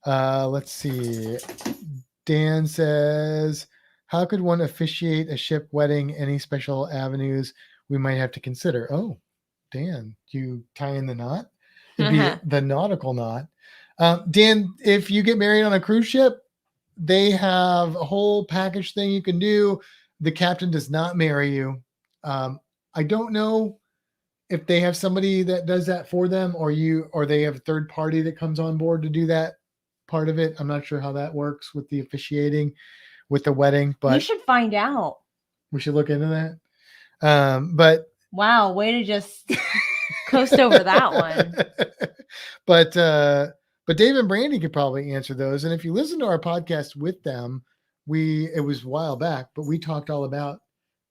Let's see. Dan says, how could one officiate a ship wedding? Any special avenues we might have to consider? Oh, Dan, you tie in the knot? It'd be the nautical knot. Dan, if you get married on a cruise ship, they have a whole package thing you can do. The captain does not marry you. I don't know if they have somebody that does that for them, or they have a third party that comes on board to do that part of it. I'm not sure how that works with the officiating with the wedding, but you should find out. We should look into that. But wow, way to just coast over that one. But Dave and Brandy could probably answer those. And if you listen to our podcast with them, it was a while back, but we talked all about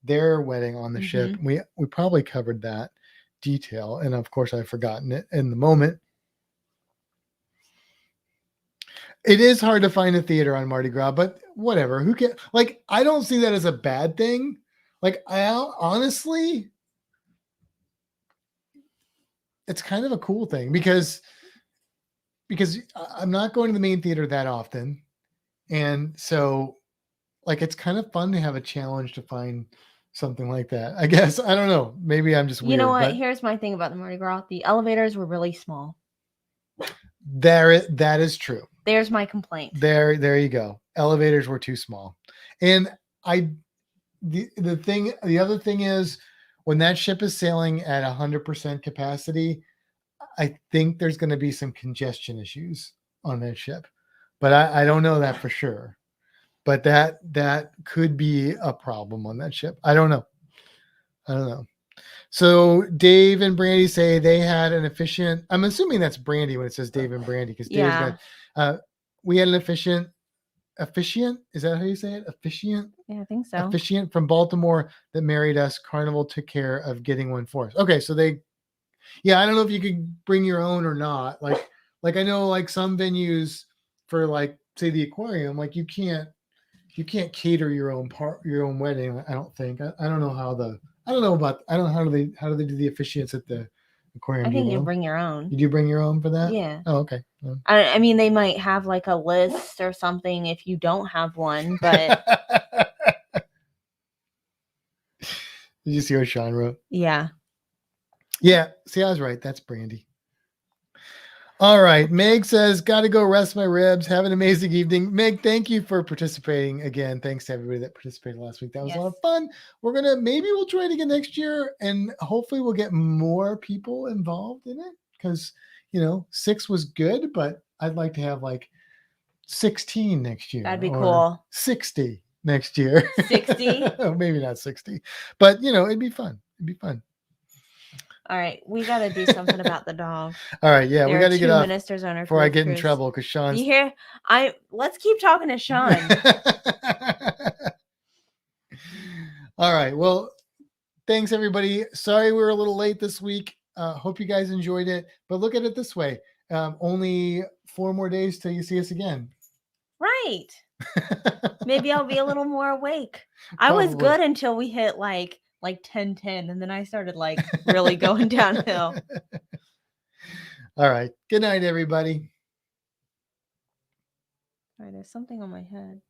their wedding on the ship. We probably covered that detail. And of course, I've forgotten it in the moment. It is hard to find a theater on Mardi Gras, but whatever. Who can I don't see that as a bad thing. Honestly, it's kind of a cool thing because I'm not going to the main theater that often. And so it's kind of fun to have a challenge to find something like that. I guess. I don't know. Maybe I'm just weird. You know what? Here's my thing about the Mardi Gras. The elevators were really small. That is true. There's my complaint. There you go. Elevators were too small. And the other thing is when that ship is sailing at 100% capacity, I think there's going to be some congestion issues on that ship, but I don't know that for sure. But that could be a problem on that ship. I don't know. So Dave and Brandy say they had an efficient. I'm assuming that's Brandy when it says Dave and Brandy because Dave's got. We had an efficient. Is that how you say it? Efficient? Yeah, I think so. Efficient from Baltimore that married us. Carnival took care of getting one for us. Okay, so I don't know if you could bring your own or not. Like I know some venues for say the aquarium, you you can't cater your own wedding. I don't think. I don't know how I don't know how do they do the officiants at the aquarium? I Do you think you know? bring your own. You do bring your own for that? Yeah. Oh, okay. Yeah. I mean, they might have like a list or something if you don't have one, but Did you see what Sean wrote? yeah. Yeah. See, I was right. That's Brandy. All right. Meg says, got to go rest my ribs. Have an amazing evening. Meg, thank you for participating again. Thanks to everybody that participated last week. That was a lot of fun. Maybe we'll try it again next year, and hopefully we'll get more people involved in it because, 6 was good, but I'd like to have like 16 next year. That'd be or cool. 60 next year. 60? Maybe not 60, but it'd be fun. It'd be fun. All right, we got to do something about the dog. All right, yeah, we got to get off ministers on our before I get cruise. in trouble because Sean's. You hear? Let's keep talking to Sean. All right, well, thanks everybody. Sorry we were a little late this week. Hope you guys enjoyed it. But look at it this way: only 4 more days till you see us again. Right. Maybe I'll be a little more awake. I was good until we hit like 10:10, and then I started like really going downhill. All right. Good night, everybody. All right, there's something on my head.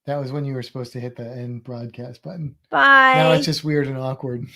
That was when you were supposed to hit the end broadcast button. Bye. Now it's just weird and awkward.